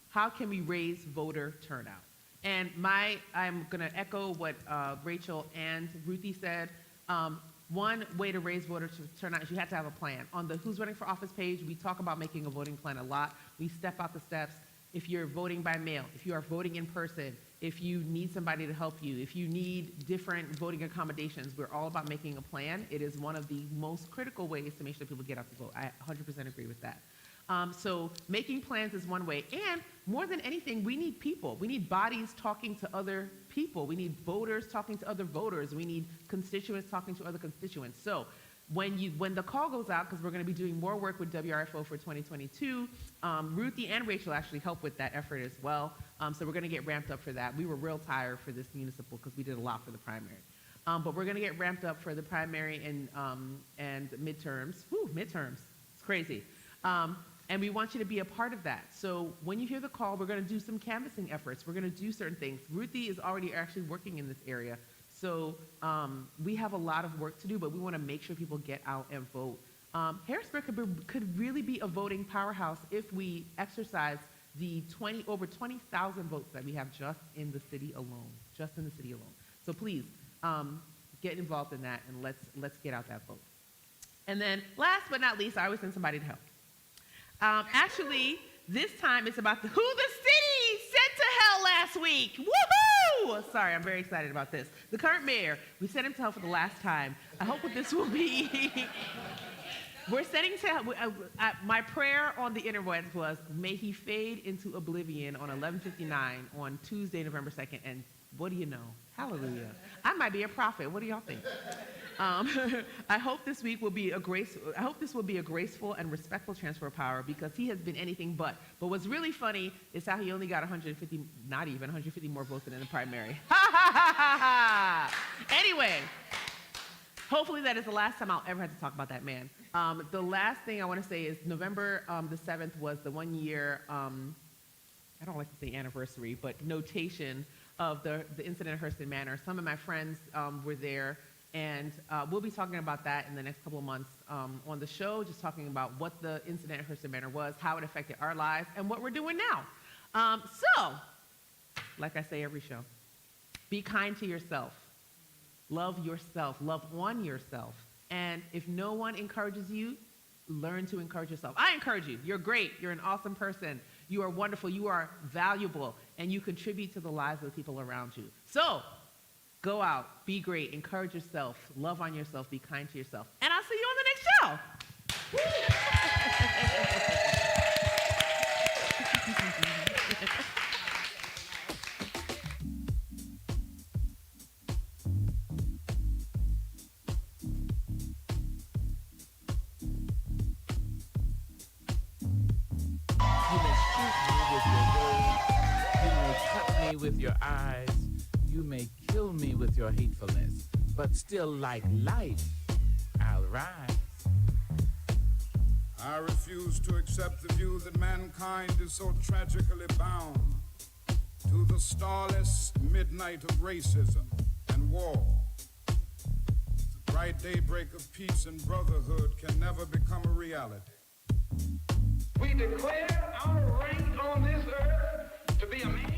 how can we raise voter turnout? And I'm going to echo what Rachel and Ruthie said. One way to raise voter turnout is you have to have a plan. On the Who's Running for Office page, we talk about making a voting plan a lot. We step out the steps. If you're voting by mail, if you are voting in person, if you need somebody to help you, if you need different voting accommodations, we're all about making a plan. It is one of the most critical ways to make sure people get out to vote. I 100% agree with that. So making plans is one way. And more than anything, we need people. We need bodies talking to other people. We need voters talking to other voters. We need constituents talking to other constituents. So when the call goes out, because we're going to be doing more work with WRFO for 2022, Ruthie and Rachel actually help with that effort as well. So we're going to get ramped up for that. We were real tired for this municipal because we did a lot for the primary. But we're going to get ramped up for the primary and midterms. Whew, midterms. It's crazy. And we want you to be a part of that. So when you hear the call, we're going to do some canvassing efforts. We're going to do certain things. Ruthie is already actually working in this area. So we have a lot of work to do, but we want to make sure people get out and vote. Harrisburg could really be a voting powerhouse if we exercise the over 20,000 votes that we have just in the city alone. So please get involved in that, and let's get out that vote. And then last but not least, I always send somebody to help. Actually, this time it's about who the city sent to hell last week. Woohoo! Sorry, I'm very excited about this. The current mayor, we sent him to hell for the last time. I hope what this will be. We're sending to hell. My prayer on the interwebs was, may he fade into oblivion on 11:59 on Tuesday, November 2nd. And what do you know? Hallelujah. I might be a prophet. What do y'all think? I hope this will be a graceful and respectful transfer of power, because he has been anything but. But what's really funny is how he only got 150 more votes than in the primary. Ha ha ha ha ha! Anyway, hopefully that is the last time I'll ever have to talk about that man. The last thing I want to say is November the 7th was the 1 year, I don't like to say anniversary, but notation of the incident at Hurston Manor. Some of my friends were there. And we'll be talking about that in the next couple of months on the show, just talking about what the incident at Hurston Manor was, how it affected our lives, and what we're doing now. So, like I say every show, be kind to yourself. Love on yourself. And if no one encourages you, learn to encourage yourself. I encourage you. You're great. You're an awesome person. You are wonderful. You are valuable. And you contribute to the lives of the people around you. So, go out, be great, encourage yourself, love on yourself, be kind to yourself. And I'll see you on the next show. You may shoot me with your words, you may cut me with your eyes, you may kill me with your hatefulness, but still, like life, I'll rise. I refuse to accept the view that mankind is so tragically bound to the starless midnight of racism and war. The bright daybreak of peace and brotherhood can never become a reality. We declare our right on this earth to be a man.